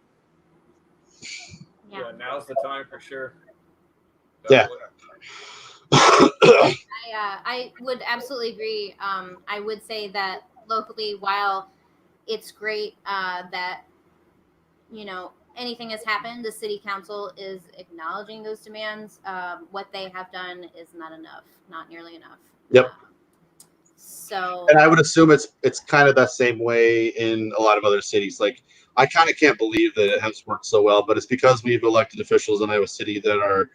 Yeah, now's the time for sure. Yeah. I would absolutely agree. I would say that locally, while it's great that, you know, anything has happened, the city council is acknowledging those demands. What they have done is not enough, not nearly enough. Yep. So, and I would assume it's kind of that same way in a lot of other cities. Like, I kind of can't believe that it has worked so well, but it's because we've elected officials in Iowa City that are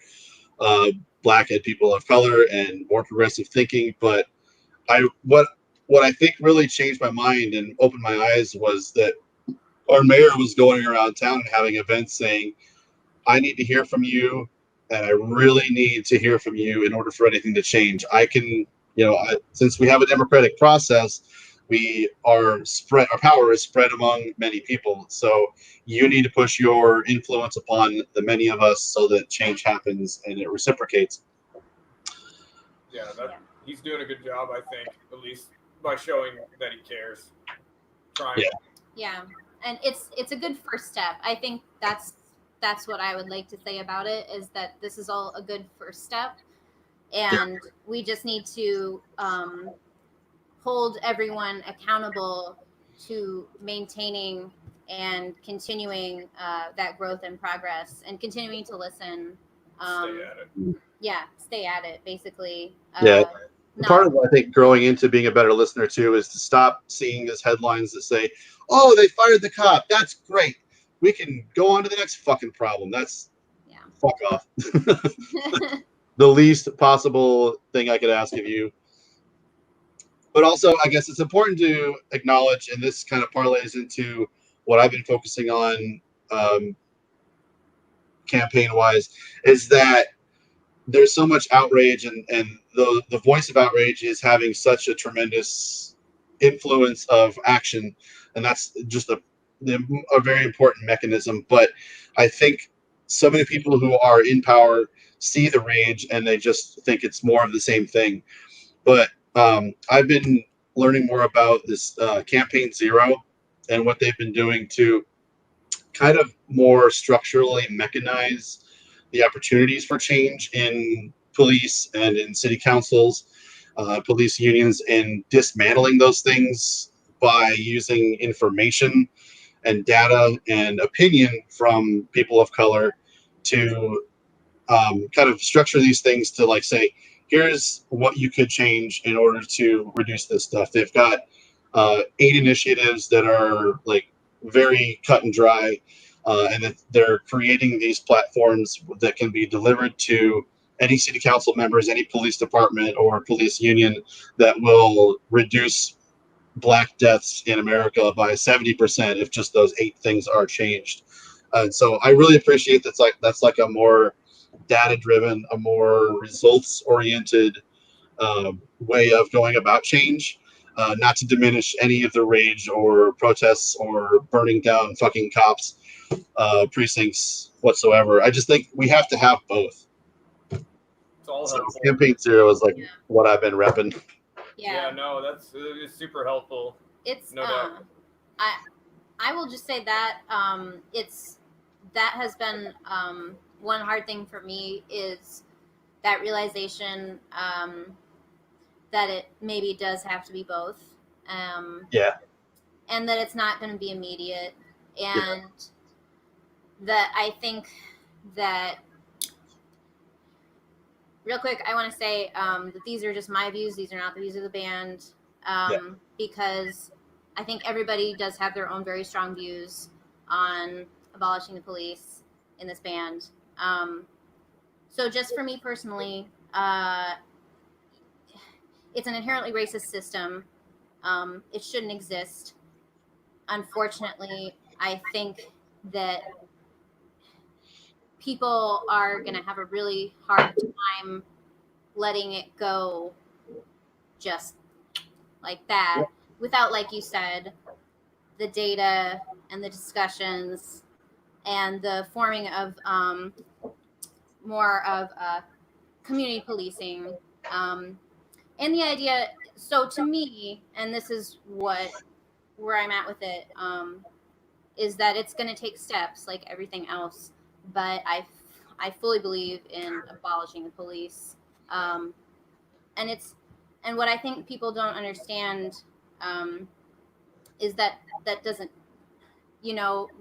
black and people of color and more progressive thinking. But what I think really changed my mind and opened my eyes was that our mayor was going around town and having events saying, I need to hear from you, and I really need to hear from you in order for anything to change. I can, since we have a democratic process, our power is spread among many people. So you need to push your influence upon the many of us so that change happens and it reciprocates. Yeah, he's doing a good job, I think, at least by showing that he cares. Trying. Yeah, and it's a good first step. I think that's what I would like to say about it, is that this is all a good first step, and we just need to hold everyone accountable to maintaining and continuing that growth and progress, and continuing to listen. Stay at it. Yeah, stay at it, basically. Part of, I think, growing into being a better listener too is to stop seeing these headlines that say, "Oh, they fired the cop. That's great. We can go on to the next fucking problem." That's fuck off. The least possible thing I could ask of you. But also, I guess it's important to acknowledge, and this kind of parlays into what I've been focusing on campaign-wise, is that there's so much outrage, and the voice of outrage is having such a tremendous influence of action, and that's just a very important mechanism. But I think so many people who are in power see the rage and they just think it's more of the same thing. But I've been learning more about this Campaign Zero and what they've been doing to kind of more structurally mechanize the opportunities for change in police and in city councils, police unions, and dismantling those things by using information and data and opinion from people of color to kind of structure these things to like say, here's what you could change in order to reduce this stuff. They've got 8 initiatives that are like very cut and dry, and that they're creating these platforms that can be delivered to any city council members, any police department or police union, that will reduce black deaths in America by 70% if just those 8 things are changed. So I really appreciate that's like a more data-driven, a more results-oriented way of going about change. Not to diminish any of the rage or protests or burning down fucking cops precincts whatsoever. I just think we have to have both. It's all So helpful. Campaign Zero is like what I've been repping. Yeah, no, it's super helpful. It's no doubt. I will just say that that has been one hard thing for me is that realization that it maybe does have to be both. Yeah. And that it's not going to be immediate. And Yeah. that I think that, real quick, I want to say that these are just my views. These are not the views of the band. Because I think everybody does have their own very strong views on abolishing the police in this band. So just for me personally, it's an inherently racist system. It shouldn't exist. Unfortunately, I think that people are going to have a really hard time letting it go just like that without, like you said, the data and the discussions and the forming of more of community policing. And the idea, so to me, and this is where I'm at with it, is that it's going to take steps like everything else. But I fully believe in abolishing the police. And what I think people don't understand is that doesn't,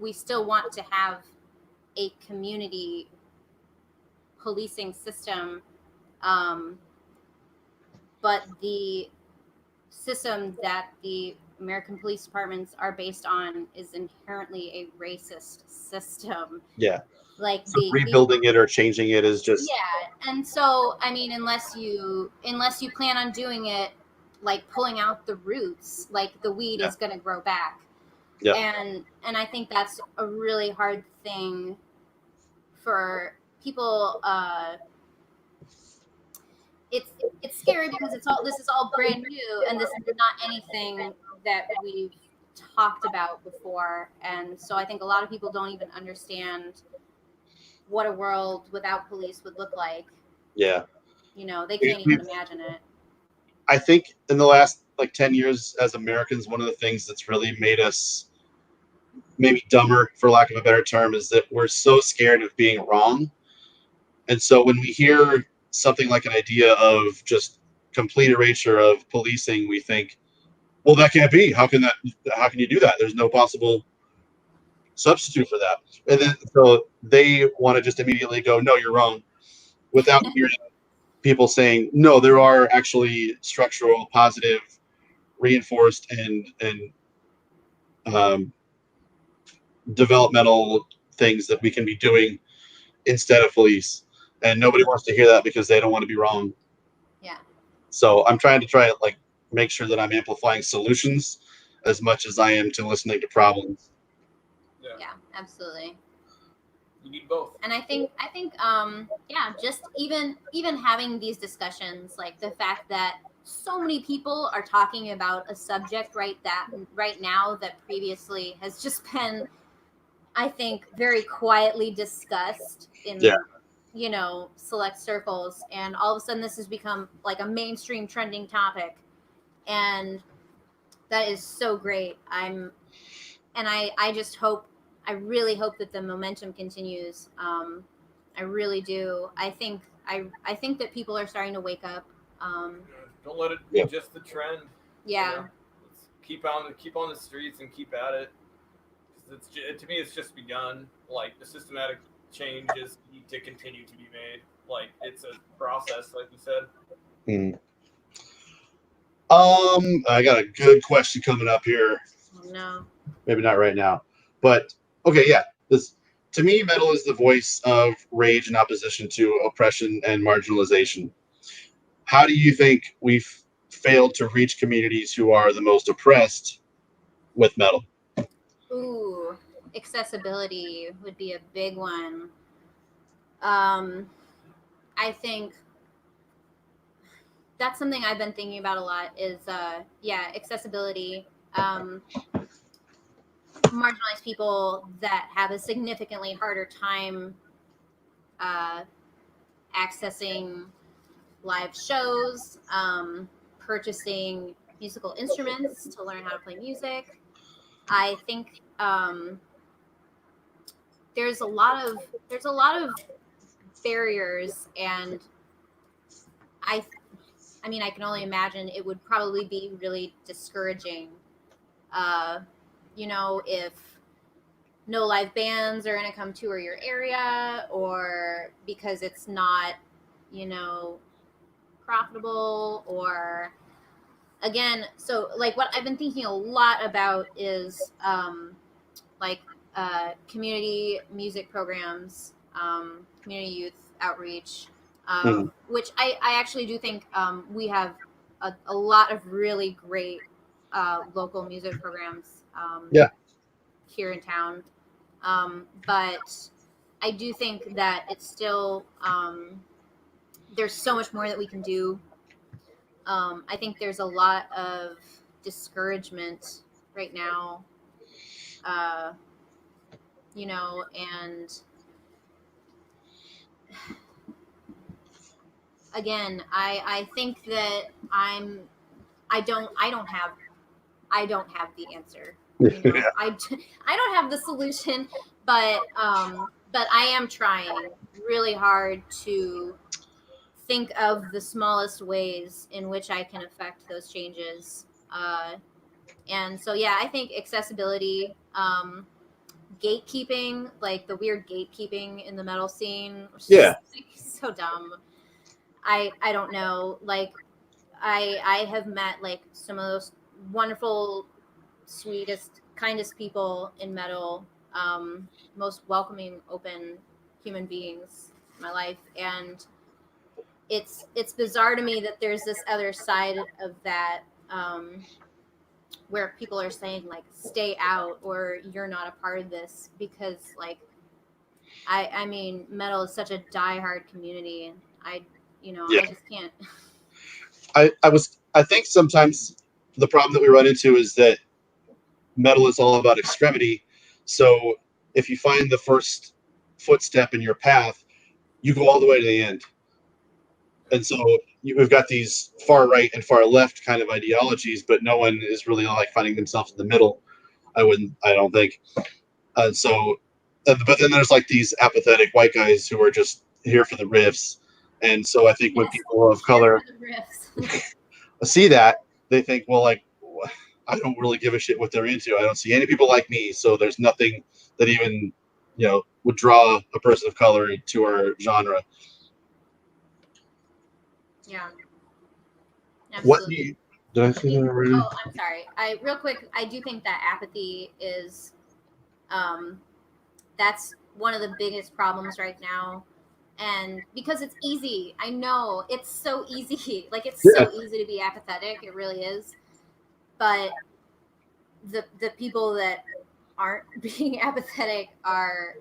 we still want to have a community policing system, but the system that the American police departments are based on is inherently a racist system. Yeah. Like so rebuilding it or changing it is just and so I mean, unless you plan on doing it like pulling out the roots, like the weed is going to grow back. And I think that's a really hard thing for people. It's scary because this is all brand new, and this is not anything that we've talked about before. And so I think a lot of people don't even understand what a world without police would look like. Yeah. They can't even imagine it. I think in the last 10 years as Americans, one of the things that's really made us maybe dumber, for lack of a better term, is that we're so scared of being wrong. And so when we hear something like an idea of just complete erasure of policing, we think, well, that can't be. How can you do that? There's no possible substitute for that. And then so they want to just immediately go, no, you're wrong, without hearing people saying, no, there are actually structural, positive, reinforced, and developmental things that we can be doing instead of police. And nobody wants to hear that because they don't want to be wrong. Yeah. So I'm trying to make sure that I'm amplifying solutions as much as I am to listening to problems. Yeah, absolutely. You need both. And I think just even having these discussions, like the fact that so many people are talking about a subject right now that previously has just been, I think, very quietly discussed in select circles, and all of a sudden this has become like a mainstream trending topic, and that is so great. I really hope that the momentum continues. I really do. I think that people are starting to wake up. Don't let it be just the trend. Yeah. Let's keep on the streets and keep at it. To me, it's just begun. Like, the systematic changes need to continue to be made. Like, it's a process, like you said. I got a good question coming up here. Oh, no. Maybe not right now, but okay, yeah. To me, metal is the voice of rage and opposition to oppression and marginalization. How do you think we've failed to reach communities who are the most oppressed with metal? Ooh, accessibility would be a big one. I think that's something I've been thinking about a lot is, accessibility. Marginalized people that have a significantly harder time accessing live shows, purchasing musical instruments to learn how to play music. I think there's a lot of barriers, and I mean, I can only imagine it would probably be really discouraging, if no live bands are going to come tour your area, or because it's not, profitable, or again, so like what I've been thinking a lot about is like community music programs, community youth outreach, which I actually do think we have a lot of really great local music programs here in town. But I do think that it's still, there's so much more that we can do. I think there's a lot of discouragement right now, and again, I think that I don't have the answer. I don't have the solution, but I am trying really hard to think of the smallest ways in which I can affect those changes. And so, yeah, I think accessibility, gatekeeping, like the weird gatekeeping in the metal scene, which is so dumb. I don't know. Like, I have met like some of those wonderful, sweetest, kindest people in metal, most welcoming, open human beings in my life, and it's bizarre to me that there's this other side of that, where people are saying like stay out or you're not a part of this, because like I mean, metal is such a diehard community, and I just can't. I think sometimes the problem that we run into is that metal is all about extremity. So if you find the first footstep in your path, you go all the way to the end. And so we've got these far right and far left kind of ideologies, but no one is really like finding themselves in the middle. I don't think. And so, but then there's like these apathetic white guys who are just here for the riffs. And so I think when people of color see that, they think, well, like, I don't really give a shit what they're into. I don't see any people like me, so there's nothing that even, would draw a person of color to our genre. Yeah. Absolutely. Did I say that already? Oh, I'm sorry. Real quick, I do think that apathy is, that's one of the biggest problems right now. And because it's easy, I know it's so easy. Like, it's so easy to be apathetic. It really is. But the people that aren't being apathetic are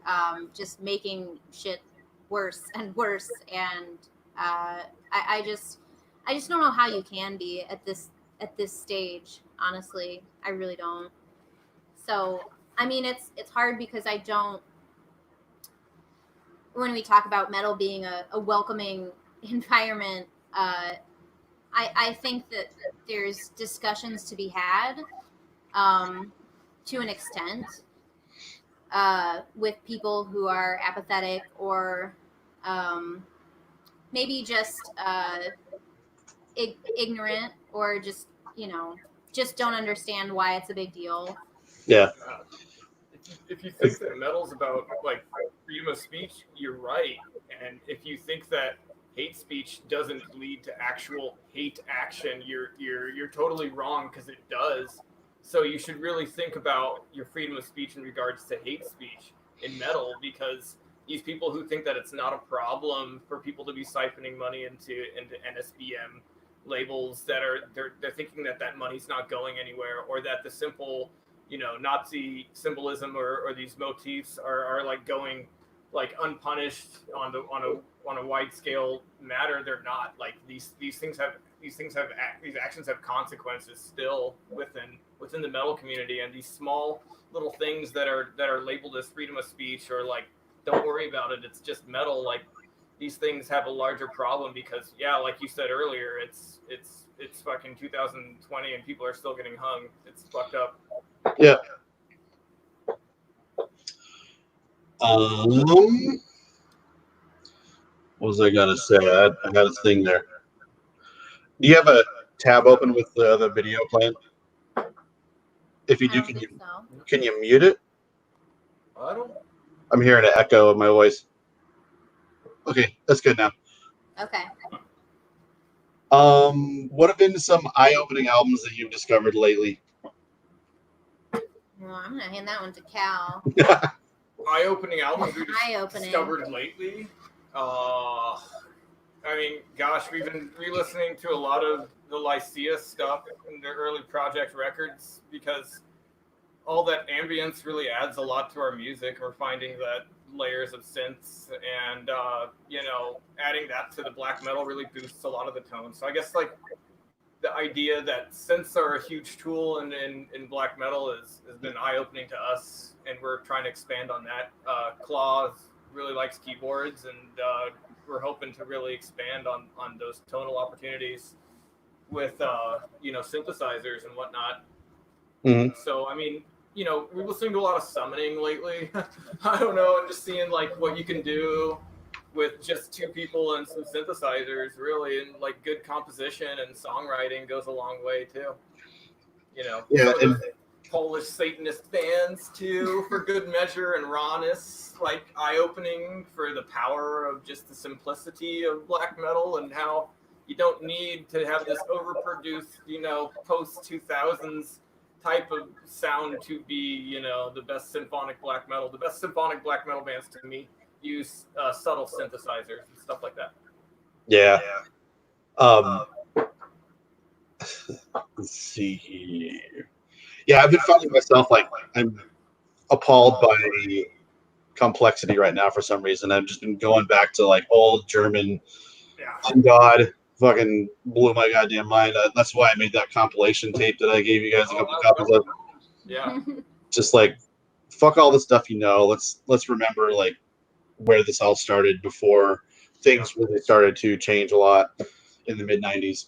just making shit worse and worse. And I just don't know how you can be at this stage. Honestly, I really don't. So I mean, it's hard because I don't. When we talk about metal being a welcoming environment, I think that there's discussions to be had, to an extent, with people who are apathetic, or maybe just ignorant, or just just don't understand why it's a big deal. Yeah. If you think that metal's about like freedom of speech, you're right. And if you think that hate speech doesn't lead to actual hate action, you're totally wrong, because it does. So you should really think about your freedom of speech in regards to hate speech in metal, because these people who think that it's not a problem for people to be siphoning money into NSBM labels, that are they're thinking that money's not going anywhere, or that the simple Nazi symbolism or these motifs are like going like unpunished on a wide scale matter. They're not. Like these actions have consequences still within the metal community, and these small little things that are labeled as freedom of speech, or like don't worry about it, it's just metal. Like these things have a larger problem because, yeah, like you said earlier, it's fucking 2020 and people are still getting hung. It's fucked up. Yeah. What was I gonna say? I got a thing there. Do you have a tab open with the video playing? If you do, can you mute it? I don't. I'm hearing an echo of my voice. Okay, that's good now. Okay. What have been some eye-opening albums that you've discovered lately? Well, I'm gonna hand that one to Cal. Eye-opening albums we've Eye-opening. discovered lately. I mean, gosh, we've been re-listening to a lot of the Lycia stuff and their early project records because all that ambience really adds a lot to our music. We're finding that layers of synths and, adding that to the black metal really boosts a lot of the tone. So I guess, like, the idea that synths are a huge tool in black metal has been eye-opening to us, and we're trying to expand on that. Claw really likes keyboards, and we're hoping to really expand on those tonal opportunities with synthesizers and whatnot. Mm-hmm. So I mean, we're listening to a lot of summoning lately. I don't know, and just seeing like what you can do with just two people and some synthesizers, really, and like good composition and songwriting goes a long way too. Yeah, and Polish Satanist bands too, for good measure and rawness, like eye-opening for the power of just the simplicity of black metal and how you don't need to have this overproduced, post-2000s type of sound to be, the best symphonic black metal. The best symphonic black metal bands to me use subtle synthesizers and stuff like that. Yeah. Let's see here. Yeah, I've been finding myself like I'm appalled by complexity right now for some reason. I've just been going back to like old German. God, fucking blew my goddamn mind. That's why I made that compilation tape that I gave you guys a couple copies of. Yeah. Just like, fuck all the stuff Let's remember like where this all started before things really started to change a lot in the mid '90s.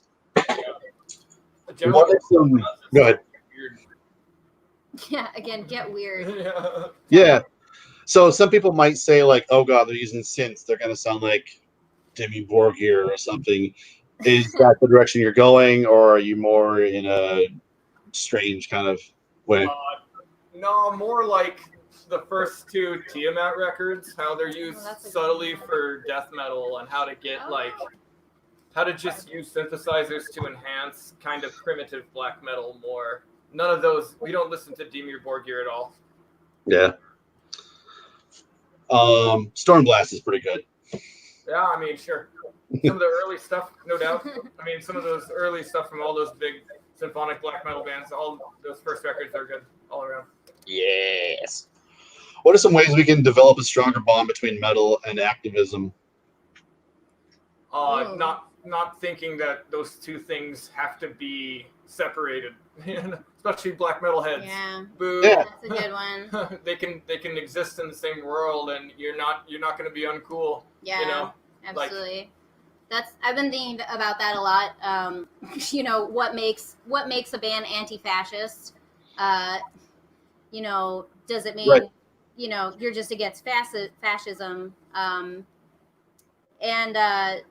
Go ahead. Yeah, again, get weird. Yeah. So some people might say like, oh god, they're using synths. They're gonna sound like Demi Borgir or something. Is that the direction you're going, or are you more in a strange kind of way? No, more like the first two Tiamat records, how they're used subtly for death metal and how to get how to just use synthesizers to enhance kind of primitive black metal more. None of those. We don't listen to Dimir Borgir at all. Yeah. Stormblast is pretty good. Yeah, I mean, sure. Some of the early stuff, no doubt. I mean, some of those early stuff from all those big symphonic black metal bands, all those first records are good all around. Yes. What are some ways we can develop a stronger bond between metal and activism? Not thinking that those two things have to be separated, especially black metal heads. Yeah, boo. Yeah. That's a good one. they can exist in the same world, and you're not going to be uncool. Yeah, absolutely. I've been thinking about that a lot. What makes a band anti-fascist? Does it mean Right. You're just against fascism?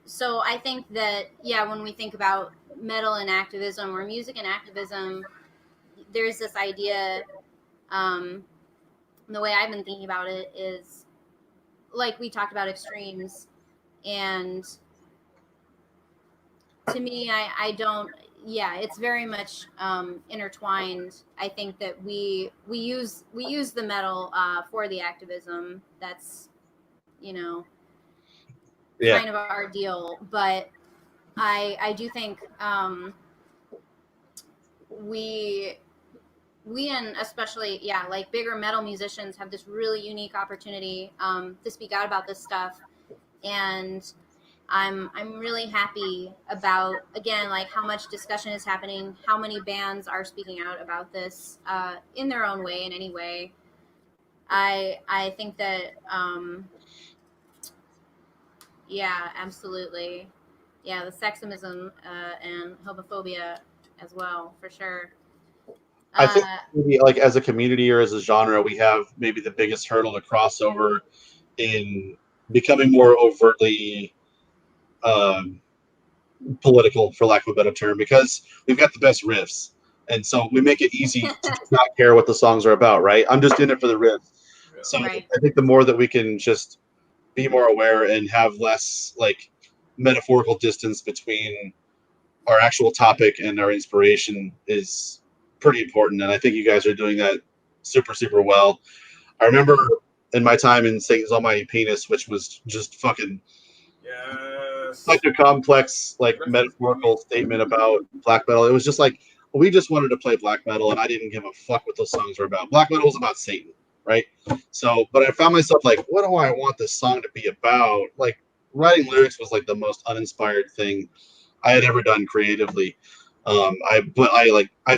So I think that, when we think about metal and activism or music and activism, there's this idea, the way I've been thinking about it is, like we talked about extremes, and to me, I don't, it's very much intertwined. I think that we use the metal for the activism. That's, kind of our deal, but I do think we and especially like bigger metal musicians have this really unique opportunity to speak out about this stuff, and I'm really happy about, again, like how much discussion is happening, how many bands are speaking out about this in their own way, in any way. I think that Yeah, absolutely. Yeah, the sexism and homophobia as well, for sure. I think maybe, like, as a community or as a genre, we have maybe the biggest hurdle to cross over in becoming more overtly political, for lack of a better term, because we've got the best riffs, and so we make it easy to just not care what the songs are about, right? I'm just in it for the riff. So Right. I think the more that we can just be more aware and have less like metaphorical distance between our actual topic and our inspiration is pretty important, and I think you guys are doing that super well. I remember in my time in Satan's Almighty Penis, which was just fucking such a complex, like, metaphorical statement about black metal. It was just like, we just wanted to play black metal, and I didn't give a fuck what those songs were about. Black metal was about Satan, right? So, but I found myself like, what do I want this song to be about? Like, writing lyrics was like the most uninspired thing I had ever done creatively. I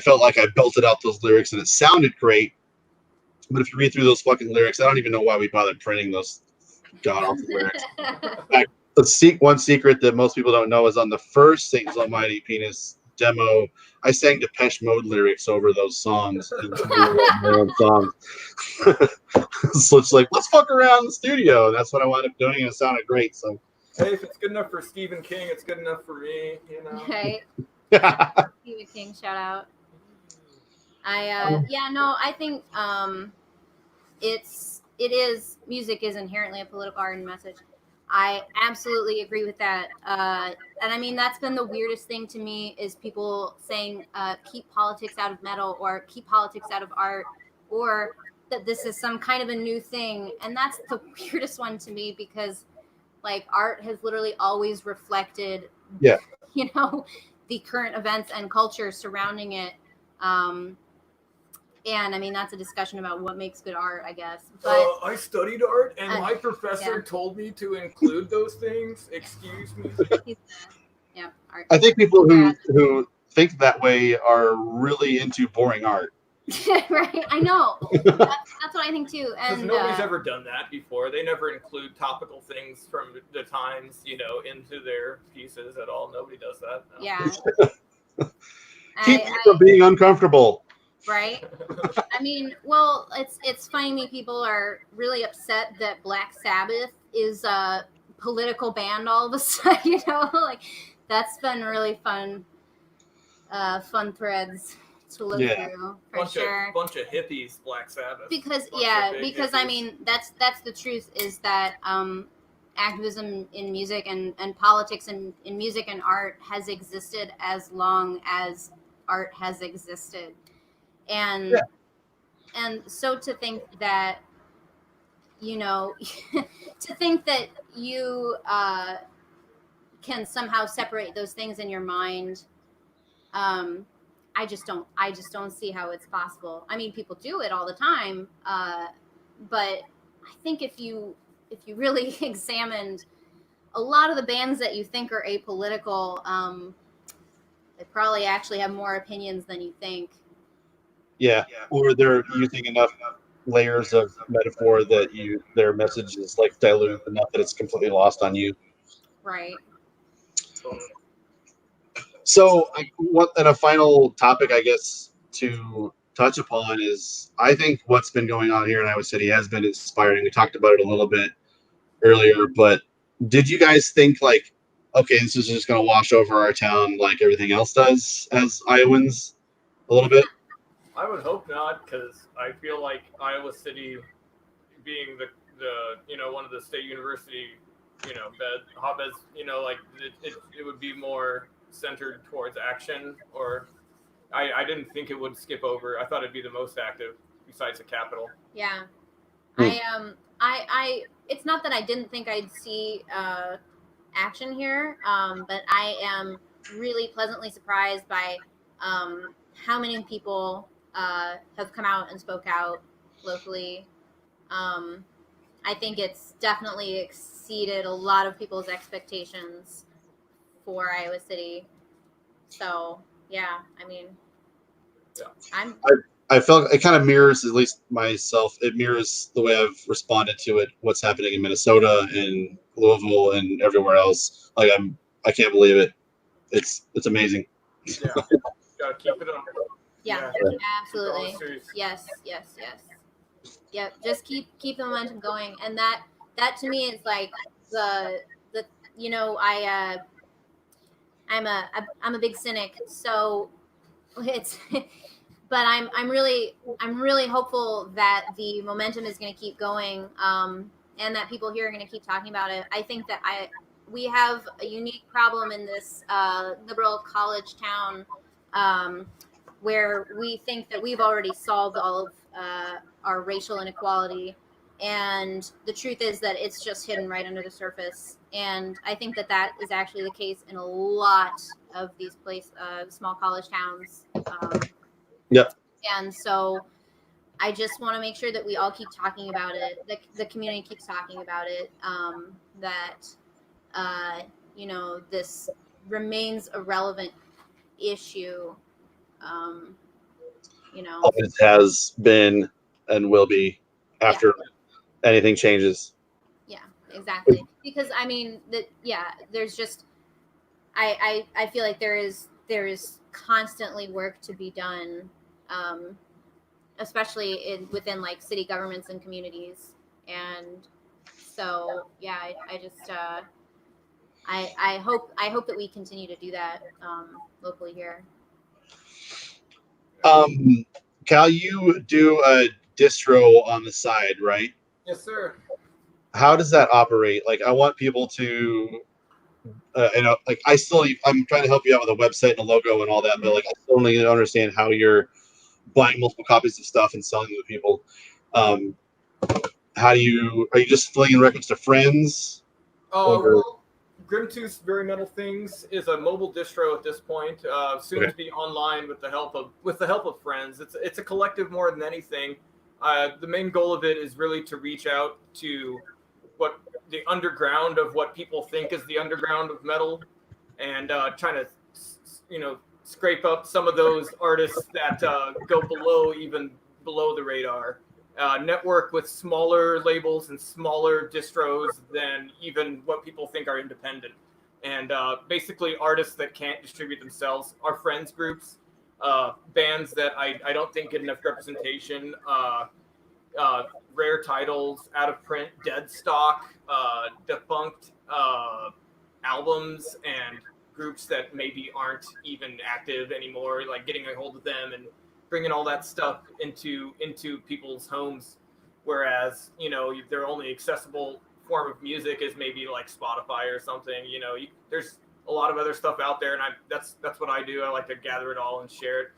felt like I belted out those lyrics, and it sounded great. But if you read through those fucking lyrics, I don't even know why we bothered printing those god awful lyrics. One secret that most people don't know is on the first Satan's Almighty Penis demo, I sang Depeche Mode lyrics over those songs. My own songs. So it's like, let's fuck around in the studio. And that's what I wound up doing, and it sounded great. So, hey, if it's good enough for Stephen King, it's good enough for me, you know. Right. Stephen King, shout out. I think music is inherently a political art and message. I absolutely agree with that. And I mean, that's been the weirdest thing to me is people saying, keep politics out of metal or keep politics out of art, or that this is some kind of a new thing. And that's the weirdest one to me because, like, art has literally always reflected, the current events and culture surrounding it. And I mean, that's a discussion about what makes good art, I guess. But I studied art, and my professor told me to include those things. Excuse me. Art. I think people who think that way are really into boring art. Right, I know. That's what I think too. And nobody's ever done that before. They never include topical things from the times, into their pieces at all. Nobody does that. No. Yeah. Keep me from being uncomfortable. Right. I mean, well, it's funny to me. People are really upset that Black Sabbath is a political band all of a sudden. Like that's been really fun threads to look through for sure. Bunch of hippies, Black Sabbath. Because hippies. I mean that's the truth is that activism in music and politics in music and art has existed as long as art has existed. And so to think that to think that you can somehow separate those things in your mind, I just don't see how it's possible. I mean, people do it all the time, but I think if you really examined a lot of the bands that you think are apolitical, they probably actually have more opinions than you think. Yeah, or they're using enough layers of metaphor that their message is like diluted enough that it's completely lost on you. Right. So, and a final topic, I guess, to touch upon is, I think what's been going on here in Iowa City has been inspiring. We talked about it a little bit earlier, but did you guys think like, okay, this is just going to wash over our town like everything else does as Iowans a little bit? I would hope not, because I feel like Iowa City, being the one of the state university hotbeds, like it would be more centered towards action. Or I didn't think it would skip over. I thought it'd be the most active besides the Capitol. Yeah, I it's not that I didn't think I'd see action here, but I am really pleasantly surprised by how many people have come out and spoke out locally. I think it's definitely exceeded a lot of people's expectations for Iowa City. So yeah, I mean, I felt it kind of mirrors, at least myself, it mirrors the way I've responded to it, what's happening in Minnesota and Louisville and everywhere else. Like I can't believe it. It's amazing. Yeah, gotta keep it up. Yeah, Yeah. absolutely. Yes. Yep. Just keep the momentum going, and that to me is like the you know I'm a big cynic, so it's but I'm really hopeful that the momentum is going to keep going, and that people here are going to keep talking about it. I think that we have a unique problem in this liberal college town, where we think that we've already solved all of our racial inequality, and the truth is that it's just hidden right under the surface. And I think that is actually the case in a lot of these small college towns. Yep. And so I just want to make sure that we all keep talking about it. The community keeps talking about it. That this remains a relevant issue. Always has been and will be after anything changes. Yeah, exactly. Because I mean there's just I feel like there is constantly work to be done, especially within like city governments and communities. And so I just I hope that we continue to do that locally here. Cal, you do a distro on the side, right? Yes, sir. How does that operate? Like, I want people to, like I'm trying to help you out with a website and a logo and all that, but like, I still need to understand how you're buying multiple copies of stuff and selling them to people. Are you just flinging records to friends? Well, Grimtooth's Very Metal Things is a mobile distro at this point, soon to be online with the help of friends. It's a collective more than anything. The main goal of it is really to reach out to what the underground of what people think is the underground of metal, and trying to scrape up some of those artists that go below the radar. Network with smaller labels and smaller distros than even what people think are independent. And basically artists that can't distribute themselves, our friends groups, bands that I don't think get enough representation, rare titles, out of print, dead stock, defunct albums, and groups that maybe aren't even active anymore, like getting a hold of them and bringing all that stuff into people's homes, whereas their only accessible form of music is maybe like Spotify or something. There's a lot of other stuff out there, and that's what I do. I like to gather it all and share it,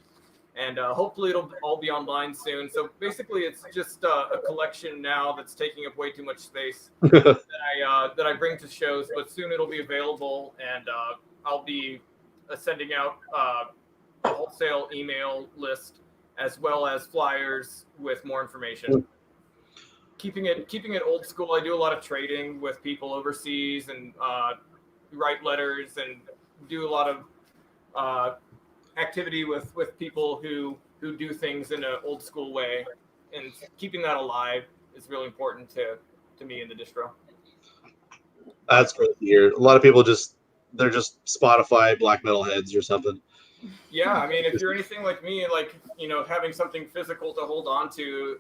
and hopefully it'll all be online soon. So basically, it's just a collection now that's taking up way too much space that I bring to shows, but soon it'll be available, and I'll be sending out a wholesale email list as well as flyers with more information. Keeping it old school. I do a lot of trading with people overseas, and write letters and do a lot of activity with people who do things in an old school way, and keeping that alive is really important to me in the distro. That's great to hear. A lot of people they're just Spotify black metal heads or something. Yeah, I mean, if you're anything like me, like, having something physical to hold on to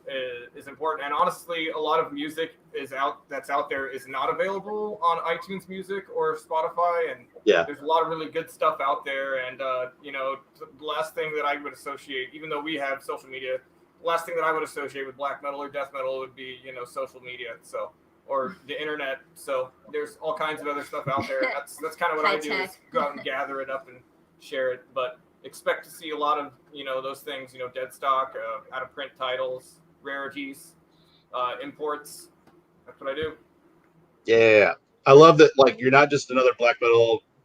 is important. And honestly, a lot of music that's out there is not available on iTunes Music or Spotify. And there's a lot of really good stuff out there. And, the last thing that I would associate, even though we have social media, the last thing that I would associate with black metal or death metal would be, social media. So, or the internet. So there's all kinds of other stuff out there. That's kind of what I do, is go out and gather it up and share it. But expect to see a lot of those things, dead stock, out of print titles, rarities, imports. That's what I do. Yeah, I love that. Like, you're not just another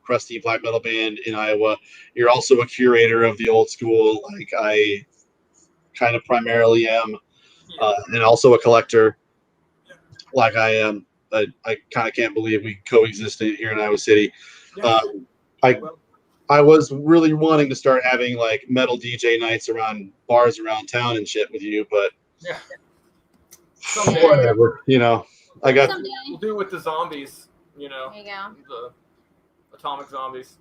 crusty black metal band in Iowa. You're also a curator of the old school, like I kind of primarily am, and also a collector, like I am. I kind of can't believe we coexist here in Iowa City. I was really wanting to start having like metal DJ nights around bars around town and shit with you, but someday. Whatever, I got. We'll do it with the zombies. You know, There you go. the atomic zombies.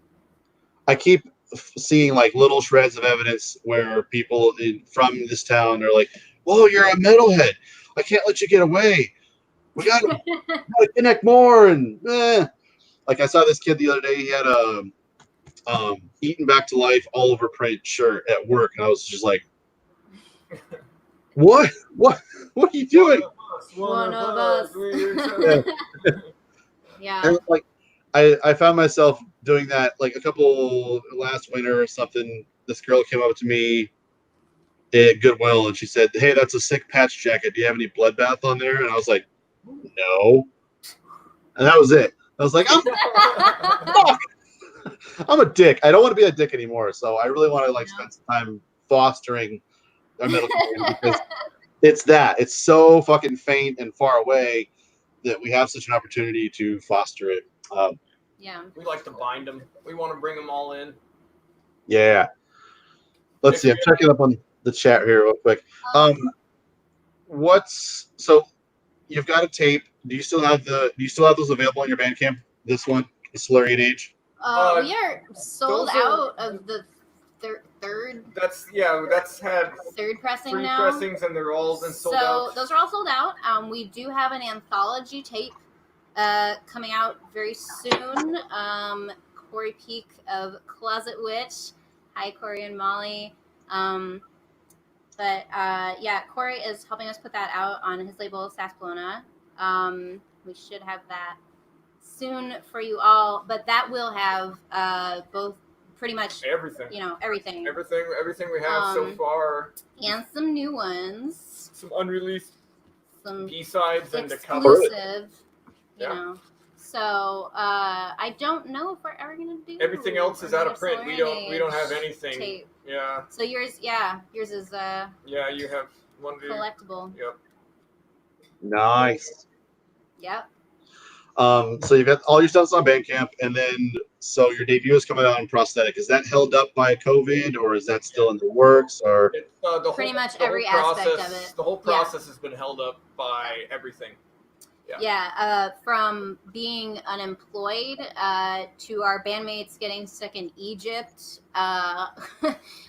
I keep seeing like little shreds of evidence where people from this town are like, "Whoa, you're a metalhead! I can't let you get away. We gotta connect more." And like I saw this kid the other day. He had a "Eaten Back to Life" Oliver print shirt at work, and I was just like, "What? What are you doing?" One of us. Yeah. And like, I found myself doing that like a couple last winter or something. This girl came up to me at Goodwill and she said, "Hey, that's a sick patch jacket. Do you have any bloodbath on there?" And I was like, "No." And that was it. I was like, fuck. I'm a dick. I don't want to be a dick anymore. So I really want to like spend some time fostering a middle community because it's so fucking faint and far away that we have such an opportunity to foster it. Yeah. We like to bind them. We want to bring them all in. Yeah. Let's see. I'm checking up on the chat here real quick. So you've got a tape. Do you still have those available on your Bandcamp? This one, the Slurried Age. We are sold out of the third. That's had third pressing three now. pressings, and they're all been sold out. So those are all sold out. We do have an anthology tape coming out very soon. Corey Peak of Closet Witch. Hi, Corey and Molly. Corey is helping us put that out on his label Sarsaparilla. We should have that soon for you all, but that will have both pretty much everything. Everything we have so far, and some new ones, some unreleased, some B-sides and the exclusive. You know. So I don't know if we're ever gonna do. Everything else is out of print. We don't have anything. Tape. Yeah. So yours is Yeah, you have one collectible. Yep. Nice. Yep. So you've got all your stuff's on Bandcamp, and then so your debut is coming out on Prosthetic. Is that held up by COVID, or is that still in the works? Or it's, pretty much every aspect of it. The whole process has been held up by everything. From being unemployed to our bandmates getting stuck in Egypt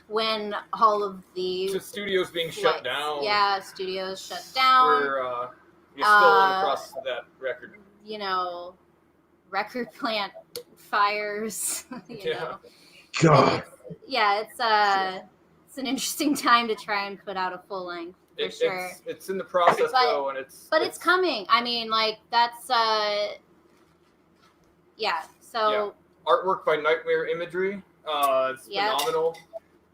when all of the studios being shut down. Yeah, studios shut down. We're still in the process of that record. Record plant fires. You know. God. It's an interesting time to try and put out a full length. For sure. It's in the process though, and it's coming. I mean, like that's So artwork by Nightmare Imagery. It's phenomenal.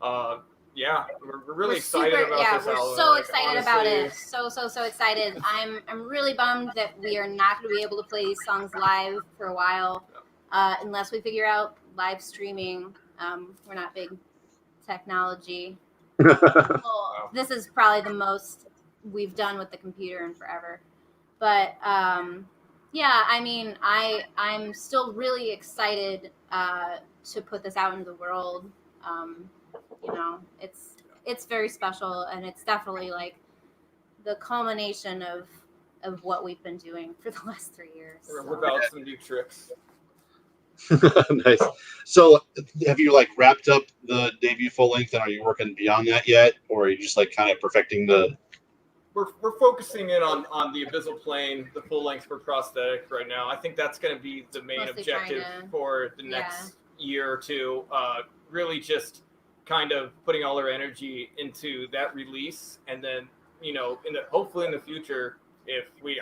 We're really excited about this album. We're so excited about it. So excited. I'm really bummed that we are not going to be able to play these songs live for a while, unless we figure out live streaming. We're not big technology. This is probably the most we've done with the computer in forever. But I mean, I'm still really excited to put this out into the world. It's very special, and it's definitely like the culmination of what we've been doing for the last 3 years. We're gonna whip out some new tricks. Nice. So have you like wrapped up the debut full length, and are you working beyond that yet, or are you just like kind of perfecting the? We're focusing in on the Abyssal Plane, the full length for Prosthetic right now. I think that's going to be the main objective for the next year or two. Really just kind of putting all our energy into that release, and then hopefully in the future,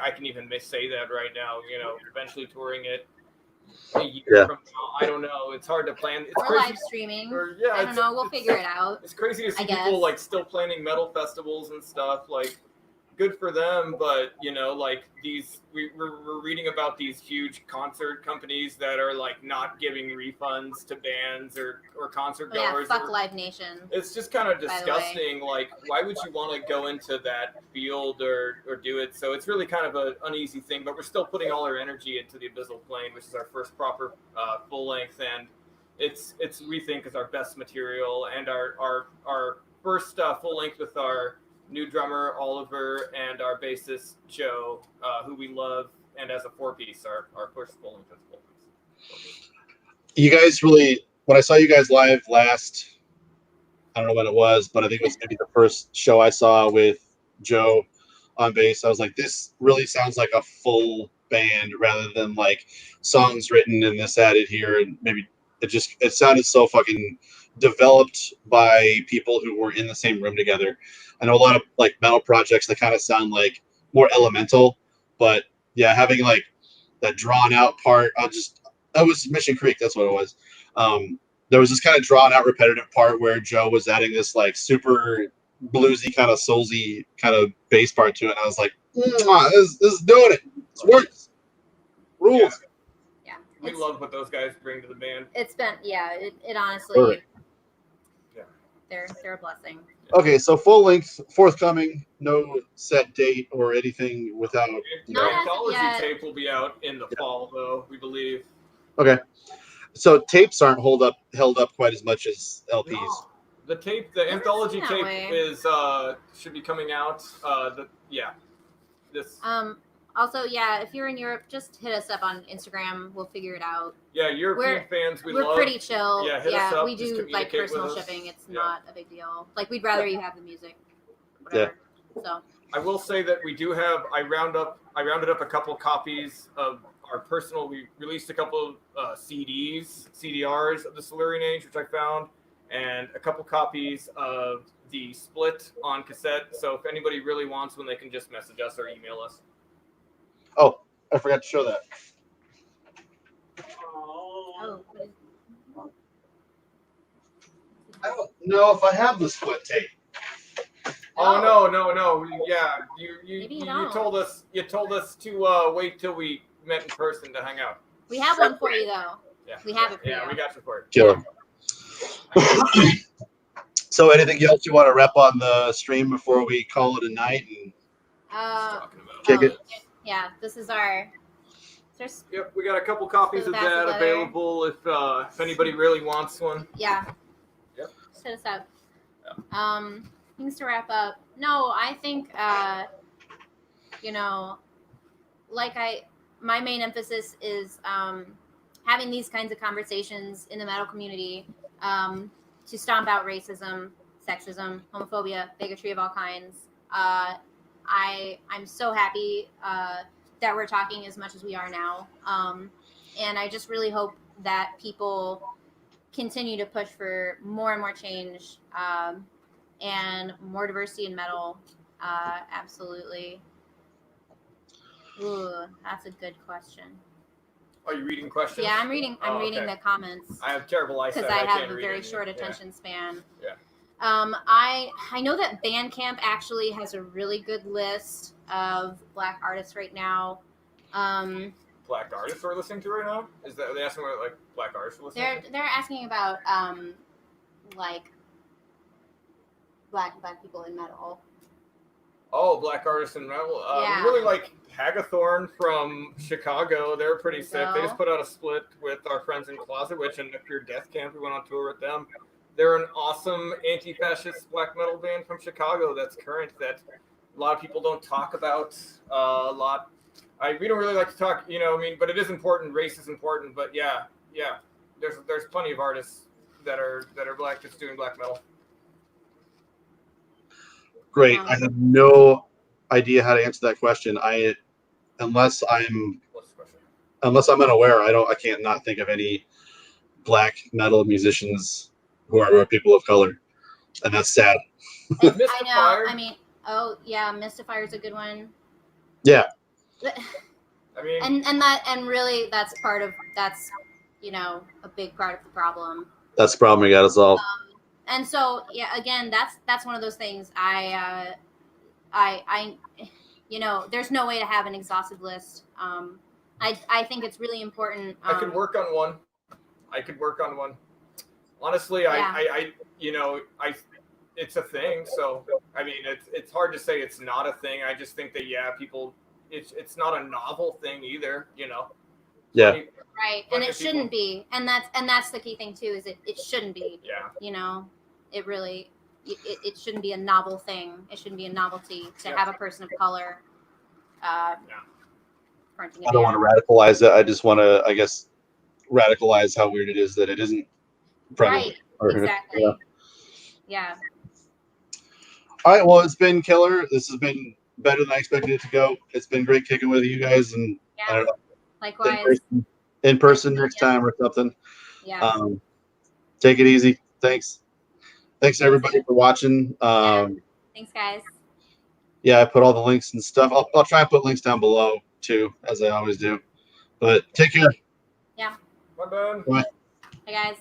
I can even say that right now, eventually touring it. A year from now, I don't know. It's hard to plan. It's crazy. Live streaming. I don't know. We'll figure it out. It's crazy to see people like still planning metal festivals and stuff. Like, good for them, but like we're reading about these huge concert companies that are like not giving refunds to bands or concert goers. Fuck Live Nation. It's just kind of disgusting. Like, why would you want to go into that field or do it? So it's really kind of an uneasy thing, but we're still putting all our energy into the Abyssal Plane, which is our first proper full length, and it's we think is our best material, and our first full length with our new drummer Oliver and our bassist Joe, who we love and as a 4-piece, our first full-length is 4-piece. You guys really, when I saw you guys live last, I don't know when it was, but I think it was maybe the first show I saw with Joe on bass. I was like, this really sounds like a full band rather than like songs written and this added here, and maybe it sounded so fucking developed by people who were in the same room together. I know a lot of like metal projects that kind of sound like more elemental, but yeah, having like that drawn out part, that was Mission Creek, that's what it was. There was this kind of drawn out repetitive part where Joe was adding this like super bluesy kind of soulsy kind of bass part to it, and I was like, this is doing it. It's works. Rules. Yeah. We love what those guys bring to the band. It's been, it honestly, Perfect. They're a blessing. Okay, so full length forthcoming, no set date or anything without. The anthology tape will be out in the fall, though, we believe. Okay, so tapes aren't held up quite as much as LPs. No. The anthology tape is should be coming out. Also, if you're in Europe, just hit us up on Instagram. We'll figure it out. Yeah, European fans, we're pretty chill. Yeah, hit us up, we do like personal shipping. It's not a big deal. Like, we'd rather you have the music. Whatever. Yeah. So I will say that we do have. I rounded up a couple copies of our personal. We released a couple of CDRs of the Silurian Age, which I found, and a couple copies of the Split on cassette. So if anybody really wants one, they can just message us or email us. Oh, I forgot to show that. Oh. I don't know if I have the Split tape. Oh no! Yeah, you told us to wait till we met in person to hang out. We have one for you though. Yeah, we have it for you. Yeah, we got you for it. Killer. So, anything else you want to wrap on the stream before we call it a night and kick it? Yeah, this is our. Yep, we got a couple copies of that available if anybody really wants one. Yeah. Yep. Set us up. Yeah. Things to wrap up. No, I think my main emphasis is having these kinds of conversations in the metal community to stomp out racism, sexism, homophobia, bigotry of all kinds. I'm so happy that we're talking as much as we are now. And I just really hope that people continue to push for more and more change and more diversity in metal. Absolutely. Ooh, that's a good question. Are you reading questions? Yeah, I'm reading the comments. I have terrible eyesight. Because I have a very short attention span. Yeah. I know that Bandcamp actually has a really good list of Black artists right now. Black artists we're listening to right now? Are they asking what like Black artists we're listening to? They're asking about like black people in metal. Oh, Black artists in metal. We really like Hagathorn from Chicago. They're pretty sick. They just put out a split with our friends in Closet Witch and Pure Death Camp. We went on tour with them. They're an awesome anti-fascist black metal band from Chicago that's current that a lot of people don't talk about a lot. We don't really like to talk, but it is important. Race is important, but yeah. There's plenty of artists that are black that's doing black metal. Great. I have no idea how to answer that question. Unless I'm unaware, I can't not think of any black metal musicians who are people of color, and that's sad. I know. I mean, Mystifier is a good one. Yeah. I mean, and really that's a big part of the problem. That's the problem we got to solve. And so, again, that's one of those things. I there's no way to have an exhaustive list. I think it's really important. I could work on one. Honestly, it's a thing. So, I mean, it's hard to say it's not a thing. I just think that, people, it's not a novel thing either, Yeah. Right. And it shouldn't be. And that's the key thing too, is it shouldn't be. Yeah. It really, it shouldn't be a novel thing. It shouldn't be a novelty to have a person of color fronting I don't want to radicalize it. I just want to, I guess, radicalize how weird it is that it isn't prevalent. Right. Exactly. Yeah. All right. Well, it's been killer. This has been better than I expected it to go. It's been great kicking with you guys, and I don't know, Likewise. in person next time or something. Yeah. Take it easy. Thanks everybody for watching. Thanks, guys. Yeah, I put all the links and stuff. I'll try and put links down below too, as I always do. But take care. Yeah. Bye, Ben. Bye. Hey, guys.